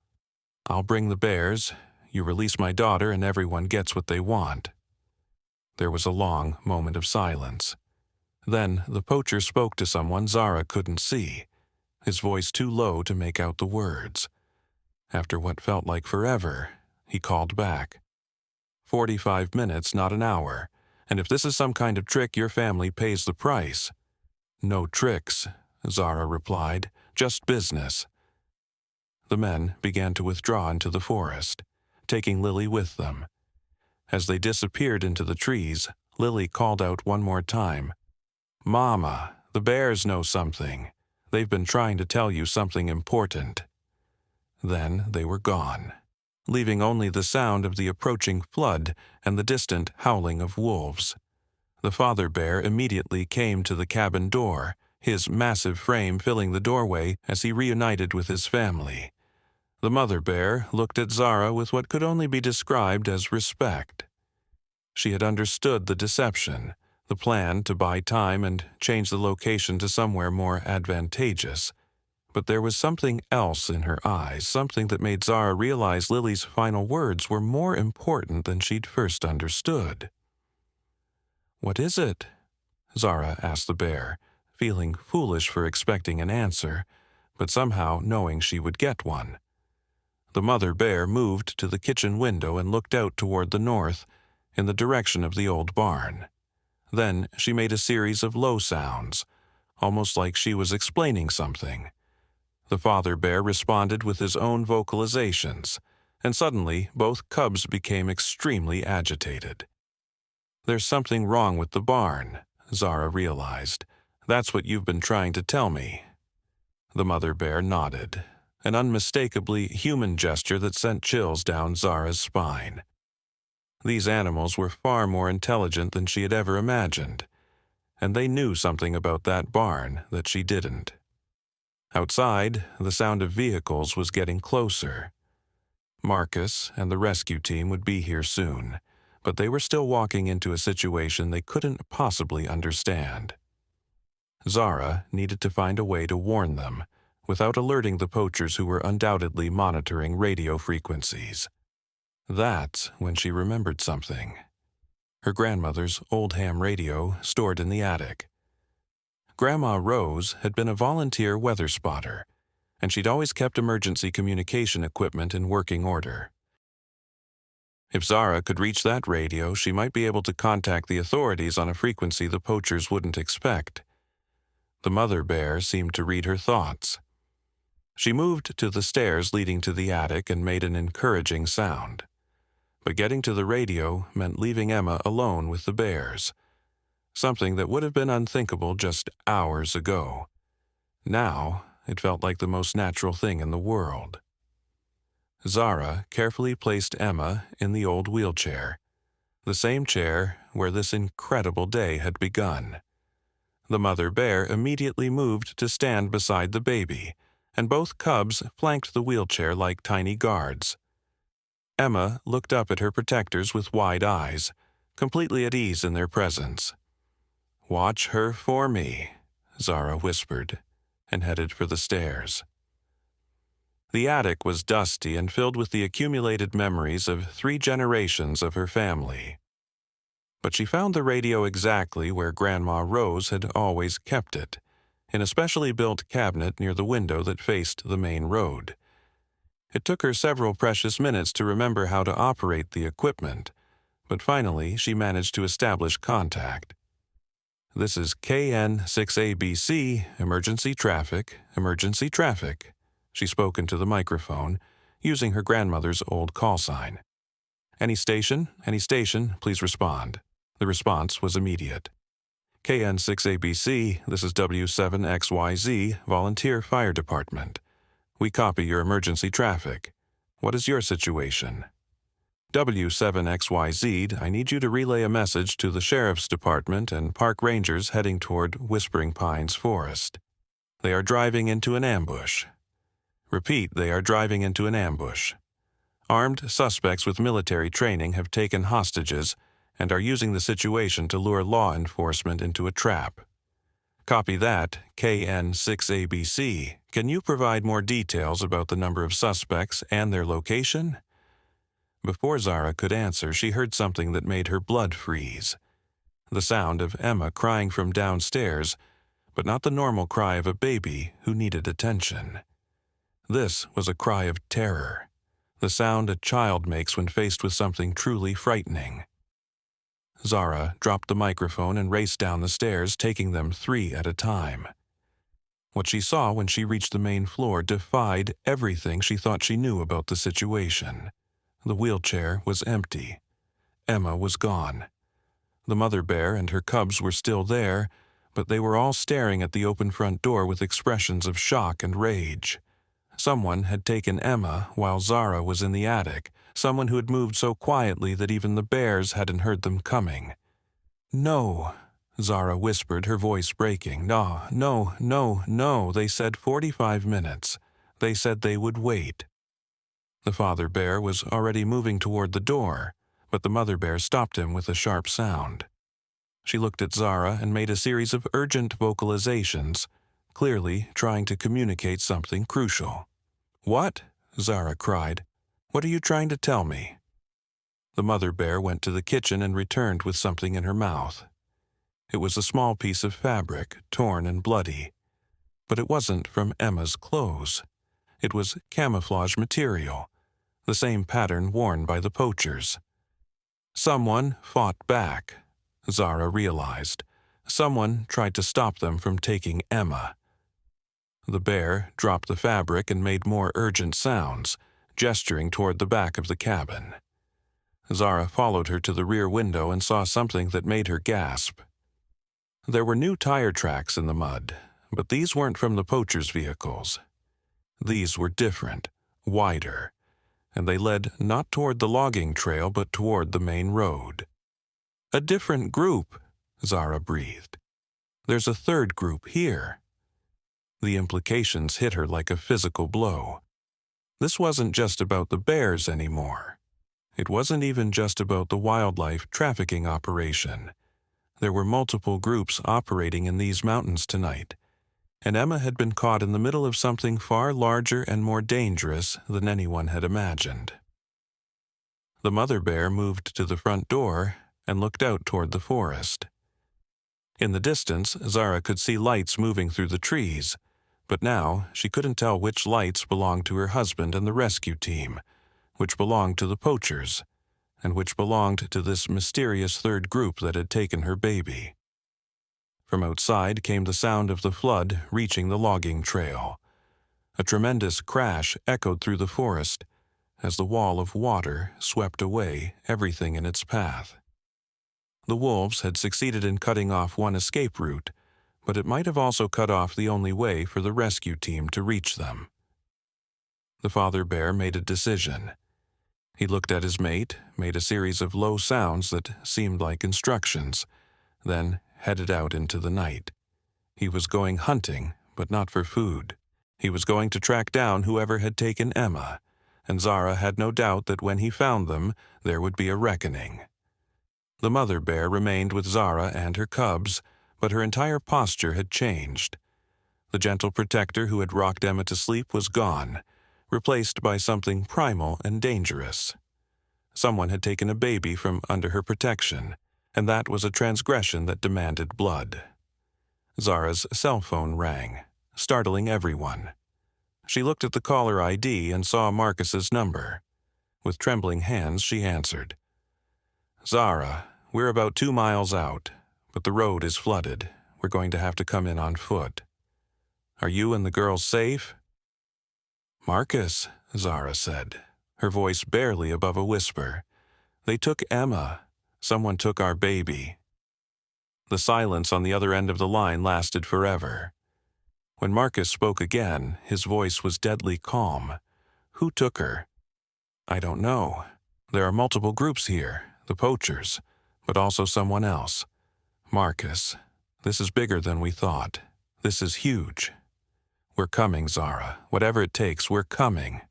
I'll bring the bears. You release my daughter and everyone gets what they want. There was a long moment of silence. Then the poacher spoke to someone Zara couldn't see, his voice too low to make out the words. After what felt like forever, he called back. 45 minutes, not an hour, and if this is some kind of trick, your family pays the price. No tricks, Zara replied, just business. The men began to withdraw into the forest, taking Lily with them. As they disappeared into the trees, Lily called out one more time, "Mama, the bears know something. They've been trying to tell you something important." Then they were gone, leaving only the sound of the approaching flood and the distant howling of wolves. The father bear immediately came to the cabin door, his massive frame filling the doorway as he reunited with his family. The mother bear looked at Zara with what could only be described as respect. She had understood the deception, the plan to buy time and change the location to somewhere more advantageous. But there was something else in her eyes, something that made Zara realize Lily's final words were more important than she'd first understood. "What is it?" Zara asked the bear, feeling foolish for expecting an answer, but somehow knowing she would get one. The mother bear moved to the kitchen window and looked out toward the north, in the direction of the old barn. Then she made a series of low sounds, almost like she was explaining something. The father bear responded with his own vocalizations, and suddenly both cubs became extremely agitated. "There's something wrong with the barn," Zara realized. "That's what you've been trying to tell me." The mother bear nodded, an unmistakably human gesture that sent chills down Zara's spine. These animals were far more intelligent than she had ever imagined, and they knew something about that barn that she didn't. Outside, the sound of vehicles was getting closer. Marcus and the rescue team would be here soon, but they were still walking into a situation they couldn't possibly understand. Zara needed to find a way to warn them, without alerting the poachers who were undoubtedly monitoring radio frequencies. That's when she remembered something. Her grandmother's old ham radio stored in the attic. Grandma Rose had been a volunteer weather spotter, and she'd always kept emergency communication equipment in working order. If Zara could reach that radio, she might be able to contact the authorities on a frequency the poachers wouldn't expect. The mother bear seemed to read her thoughts. She moved to the stairs leading to the attic and made an encouraging sound. But getting to the radio meant leaving Emma alone with the bears, something that would have been unthinkable just hours ago. Now, it felt like the most natural thing in the world. Zara carefully placed Emma in the old wheelchair, the same chair where this incredible day had begun. The mother bear immediately moved to stand beside the baby, and both cubs flanked the wheelchair like tiny guards. Emma looked up at her protectors with wide eyes, completely at ease in their presence. "Watch her for me," Zara whispered, and headed for the stairs. The attic was dusty and filled with the accumulated memories of 3 generations of her family. But she found the radio exactly where Grandma Rose had always kept it, in a specially built cabinet near the window that faced the main road. It took her several precious minutes to remember how to operate the equipment, but finally she managed to establish contact. "This is KN6ABC, emergency traffic, emergency traffic," she spoke into the microphone, using her grandmother's old call sign. Any station, please respond." The response was immediate. "KN6ABC, this is W7XYZ, Volunteer Fire Department. We copy your emergency traffic. What is your situation?" "W7XYZ, I need you to relay a message to the Sheriff's Department and park rangers heading toward Whispering Pines Forest. They are driving into an ambush. Repeat, they are driving into an ambush. Armed suspects with military training have taken hostages, and are using the situation to lure law enforcement into a trap. Copy that, KN6ABC. Can you provide more details about the number of suspects and their location? Before Zara could answer, she heard something that made her blood freeze. The sound of Emma crying from downstairs, but not the normal cry of a baby who needed attention. This was a cry of terror, the sound a child makes when faced with something truly frightening. Zara dropped the microphone and raced down the stairs, taking them 3 at a time. What she saw when she reached the main floor defied everything she thought she knew about the situation. The wheelchair was empty. Emma was gone. The mother bear and her cubs were still there, but they were all staring at the open front door with expressions of shock and rage. Someone had taken Emma while Zara was in the attic, someone who had moved so quietly that even the bears hadn't heard them coming. "No," Zara whispered, her voice breaking. No, they said 45 minutes. They said they would wait." The father bear was already moving toward the door, but the mother bear stopped him with a sharp sound. She looked at Zara and made a series of urgent vocalizations, clearly trying to communicate something crucial. "What?" Zara cried. "What are you trying to tell me?" The mother bear went to the kitchen and returned with something in her mouth. It was a small piece of fabric, torn and bloody. But it wasn't from Emma's clothes. It was camouflage material, the same pattern worn by the poachers. Someone fought back, Zara realized. Someone tried to stop them from taking Emma. The bear dropped the fabric and made more urgent sounds, gesturing toward the back of the cabin. Zara followed her to the rear window and saw something that made her gasp. There were new tire tracks in the mud, but these weren't from the poachers' vehicles. These were different, wider, and they led not toward the logging trail but toward the main road. "A different group," Zara breathed. "There's a third group here." The implications hit her like a physical blow. This wasn't just about the bears anymore. It wasn't even just about the wildlife trafficking operation. There were multiple groups operating in these mountains tonight, and Emma had been caught in the middle of something far larger and more dangerous than anyone had imagined. The mother bear moved to the front door and looked out toward the forest. In the distance, Zara could see lights moving through the trees, but now she couldn't tell which lights belonged to her husband and the rescue team, which belonged to the poachers, and which belonged to this mysterious third group that had taken her baby. From outside came the sound of the flood reaching the logging trail. A tremendous crash echoed through the forest as the wall of water swept away everything in its path. The wolves had succeeded in cutting off one escape route, but it might have also cut off the only way for the rescue team to reach them. The father bear made a decision. He looked at his mate, made a series of low sounds that seemed like instructions, then headed out into the night. He was going hunting, but not for food. He was going to track down whoever had taken Emma, and Zara had no doubt that when he found them, there would be a reckoning. The mother bear remained with Zara and her cubs, but her entire posture had changed. The gentle protector who had rocked Emma to sleep was gone, replaced by something primal and dangerous. Someone had taken a baby from under her protection, and that was a transgression that demanded blood. Zara's cell phone rang, startling everyone. She looked at the caller ID and saw Marcus's number. With trembling hands, she answered. "Zara, we're about 2 miles out, but the road is flooded. We're going to have to come in on foot. Are you and the girls safe?" "Marcus," Zara said, her voice barely above a whisper. "They took Emma. Someone took our baby." The silence on the other end of the line lasted forever. When Marcus spoke again, his voice was deadly calm. "Who took her?" "I don't know. There are multiple groups here, the poachers, but also someone else. Marcus, this is bigger than we thought. This is huge. We're coming, Zara. Whatever it takes, we're coming."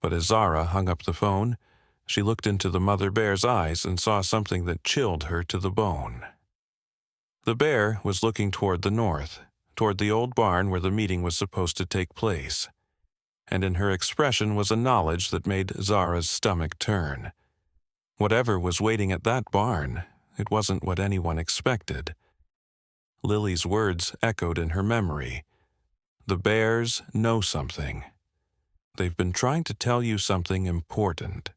But as Zara hung up the phone, She looked into the mother bear's eyes and saw something that chilled her to the bone. The bear was looking toward the north, toward the old barn where the meeting was supposed to take place, and in her expression was a knowledge that made Zara's stomach turn. Whatever was waiting at that barn, it wasn't what anyone expected. Lily's words echoed in her memory. The bears know something. They've been trying to tell you something important.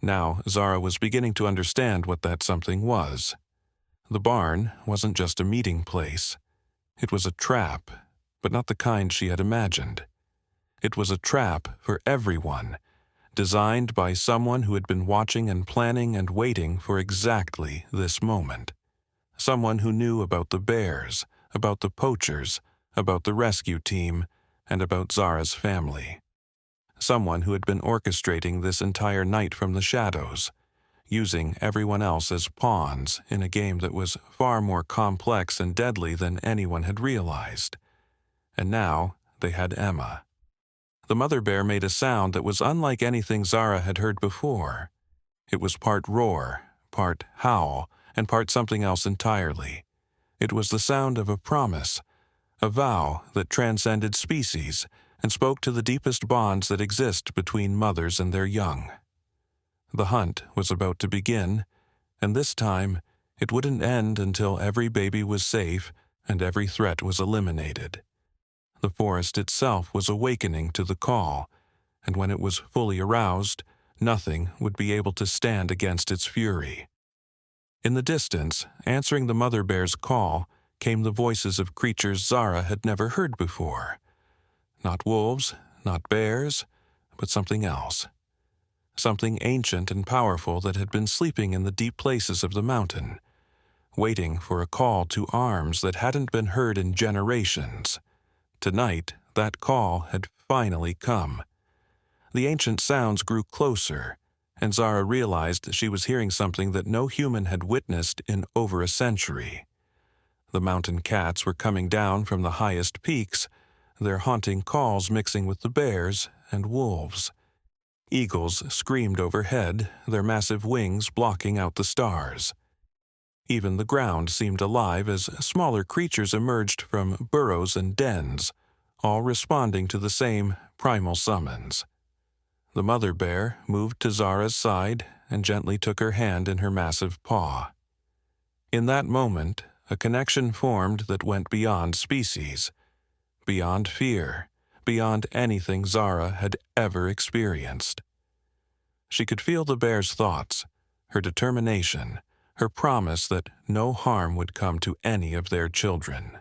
Now Zara was beginning to understand what that something was. The barn wasn't just a meeting place. It was a trap, but not the kind she had imagined. It was a trap for everyone, designed by someone who had been watching and planning and waiting for exactly this moment. Someone who knew about the bears, about the poachers, about the rescue team, and about Zara's family. Someone who had been orchestrating this entire night from the shadows, using everyone else as pawns in a game that was far more complex and deadly than anyone had realized. And now they had Emma. The mother bear made a sound that was unlike anything Zara had heard before. It was part roar, part howl, and part something else entirely. It was the sound of a promise, a vow that transcended species and spoke to the deepest bonds that exist between mothers and their young. The hunt was about to begin, and this time it wouldn't end until every baby was safe and every threat was eliminated. The forest itself was awakening to the call, and when it was fully aroused, nothing would be able to stand against its fury. In the distance, answering the mother bear's call, came the voices of creatures Zara had never heard before. Not wolves, not bears, but something else. Something ancient and powerful that had been sleeping in the deep places of the mountain, waiting for a call to arms that hadn't been heard in generations. Tonight, that call had finally come. The ancient sounds grew closer, and Zara realized she was hearing something that no human had witnessed in over a century. The mountain cats were coming down from the highest peaks, their haunting calls mixing with the bears and wolves. Eagles screamed overhead, their massive wings blocking out the stars. Even the ground seemed alive as smaller creatures emerged from burrows and dens, all responding to the same primal summons. The mother bear moved to Zara's side and gently took her hand in her massive paw. In that moment, a connection formed that went beyond species, beyond fear, beyond anything Zara had ever experienced. She could feel the bear's thoughts, her determination, her promise that no harm would come to any of their children.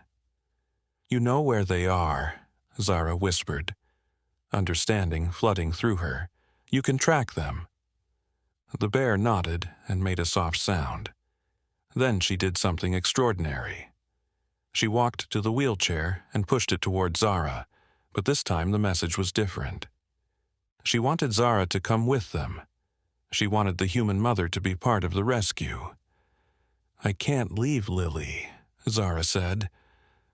"You know where they are," Zara whispered, understanding flooding through her. "You can track them." The bear nodded and made a soft sound. Then she did something extraordinary. She walked to the wheelchair and pushed it toward Zara, but this time the message was different. She wanted Zara to come with them. She wanted the human mother to be part of the rescue. "I can't leave Lily," Zara said.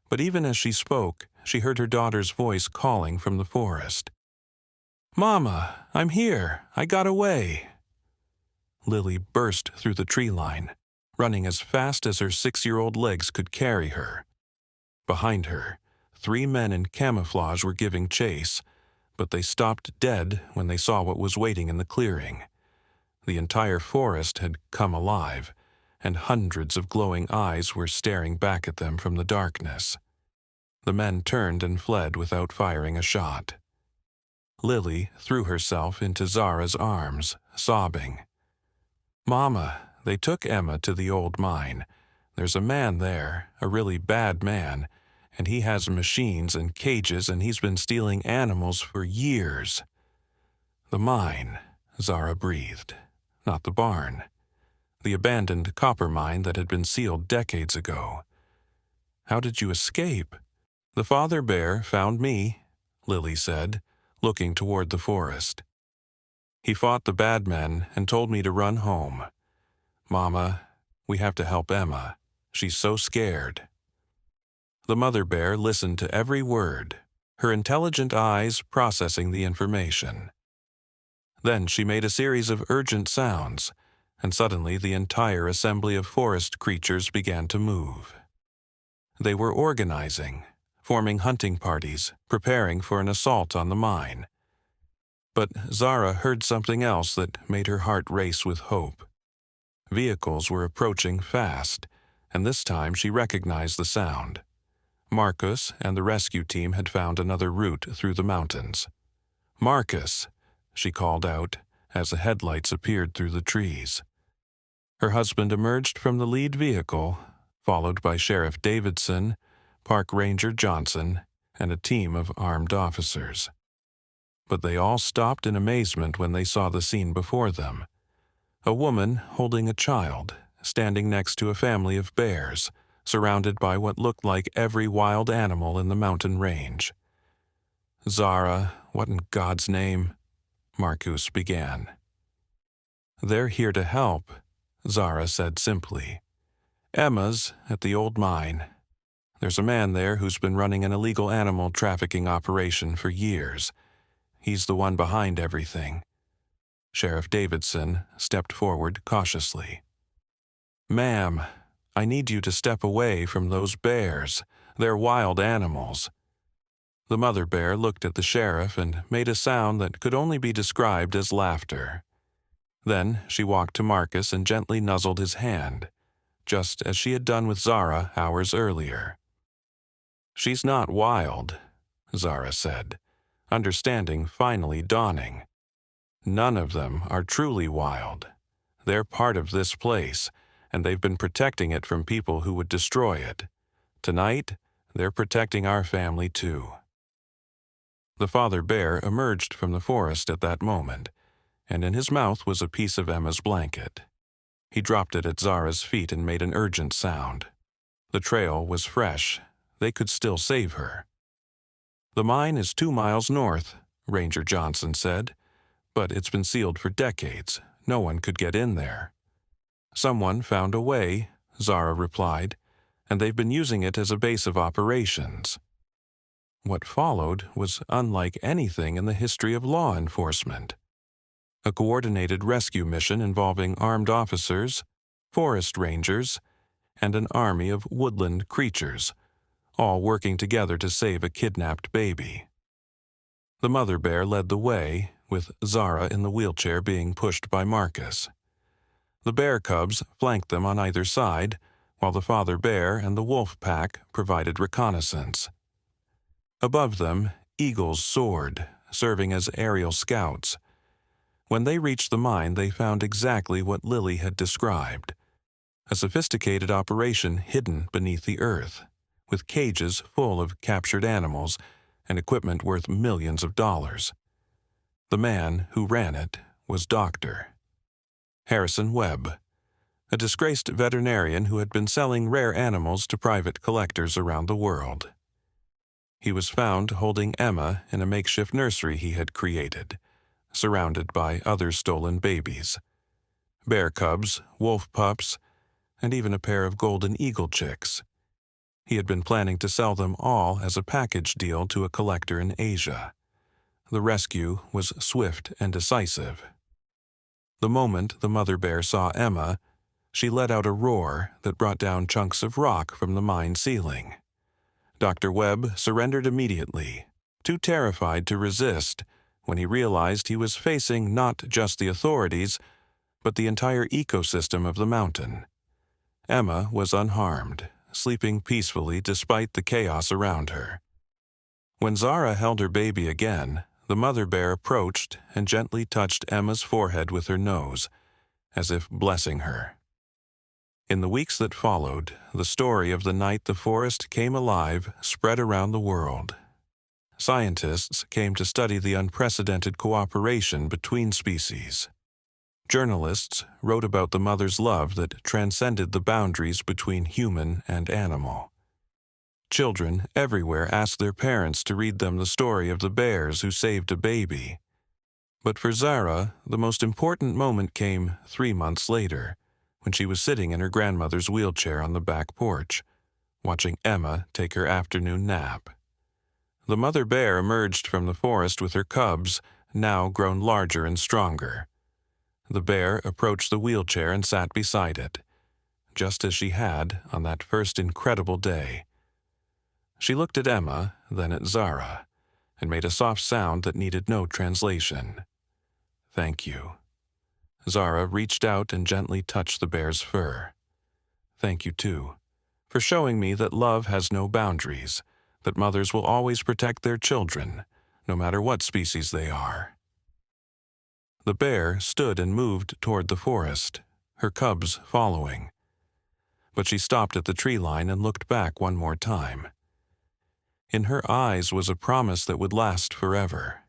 But even as she spoke, she heard her daughter's voice calling from the forest. "Mama, I'm here. I got away." Lily burst through the tree line, running as fast as her 6-year-old legs could carry her. Behind her, 3 men in camouflage were giving chase, but they stopped dead when they saw what was waiting in the clearing. The entire forest had come alive, and hundreds of glowing eyes were staring back at them from the darkness. The men turned and fled without firing a shot. Lily threw herself into Zara's arms, sobbing. "Mama, they took Emma to the old mine. There's a man there, a really bad man, and he has machines and cages and he's been stealing animals for years." "The mine," Zara breathed, "not the barn. The abandoned copper mine that had been sealed decades ago. How did you escape?" "The father bear found me," Lily said, looking toward the forest. "He fought the bad men and told me to run home. Mama, we have to help Emma. She's so scared." The mother bear listened to every word, her intelligent eyes processing the information. Then she made a series of urgent sounds, and suddenly the entire assembly of forest creatures began to move. They were organizing, forming hunting parties, preparing for an assault on the mine. But Zara heard something else that made her heart race with hope. Vehicles were approaching fast, and this time she recognized the sound. Marcus and the rescue team had found another route through the mountains. "Marcus," she called out as the headlights appeared through the trees. Her husband emerged from the lead vehicle, followed by Sheriff Davidson, Park Ranger Johnson, and a team of armed officers. But they all stopped in amazement when they saw the scene before them. A woman holding a child, standing next to a family of bears, surrounded by what looked like every wild animal in the mountain range. "Zara, what in God's name?" Marcus began. "They're here to help," Zara said simply. "Emma's at the old mine. There's a man there who's been running an illegal animal trafficking operation for years. He's the one behind everything." Sheriff Davidson stepped forward cautiously. "Ma'am, I need you to step away from those bears. They're wild animals." The mother bear looked at the sheriff and made a sound that could only be described as laughter. Then she walked to Marcus and gently nuzzled his hand, just as she had done with Zara hours earlier. "She's not wild," Zara said, understanding finally dawning. "None of them are truly wild. They're part of this place, and they've been protecting it from people who would destroy it. Tonight, they're protecting our family too." The father bear emerged from the forest at that moment, and in his mouth was a piece of Emma's blanket. He dropped it at Zara's feet and made an urgent sound. The trail was fresh. They could still save her. "The mine is 2 miles north," Ranger Johnson said, "but it's been sealed for decades. No one could get in there." "Someone found a way," Zara replied, "and they've been using it as a base of operations." What followed was unlike anything in the history of law enforcement. A coordinated rescue mission involving armed officers, forest rangers, and an army of woodland creatures, all working together to save a kidnapped baby. The mother bear led the way, with Zara in the wheelchair being pushed by Marcus. The bear cubs flanked them on either side, while the father bear and the wolf pack provided reconnaissance. Above them, eagles soared, serving as aerial scouts. When they reached the mine, they found exactly what Lily had described: a sophisticated operation hidden beneath the earth, with cages full of captured animals and equipment worth millions of dollars. The man who ran it was Dr. Harrison Webb, a disgraced veterinarian who had been selling rare animals to private collectors around the world. He was found holding Emma in a makeshift nursery he had created, surrounded by other stolen babies. Bear cubs, wolf pups, and even a pair of golden eagle chicks. He had been planning to sell them all as a package deal to a collector in Asia. The rescue was swift and decisive. The moment the mother bear saw Emma, she let out a roar that brought down chunks of rock from the mine ceiling. Dr. Webb surrendered immediately, too terrified to resist when he realized he was facing not just the authorities, but the entire ecosystem of the mountain. Emma was unharmed, sleeping peacefully despite the chaos around her. When Zara held her baby again, the mother bear approached and gently touched Emma's forehead with her nose, as if blessing her. In the weeks that followed, the story of the night the forest came alive spread around the world. Scientists came to study the unprecedented cooperation between species. Journalists wrote about the mother's love that transcended the boundaries between human and animal. Children everywhere asked their parents to read them the story of the bears who saved a baby. But for Zara, the most important moment came 3 months later, when she was sitting in her grandmother's wheelchair on the back porch, watching Emma take her afternoon nap. The mother bear emerged from the forest with her cubs, now grown larger and stronger. The bear approached the wheelchair and sat beside it, just as she had on that first incredible day. She looked at Emma, then at Zara, and made a soft sound that needed no translation. "Thank you." Zara reached out and gently touched the bear's fur. "Thank you, too, for showing me that love has no boundaries, that mothers will always protect their children, no matter what species they are." The bear stood and moved toward the forest, her cubs following. But she stopped at the tree line and looked back one more time. In her eyes was a promise that would last forever.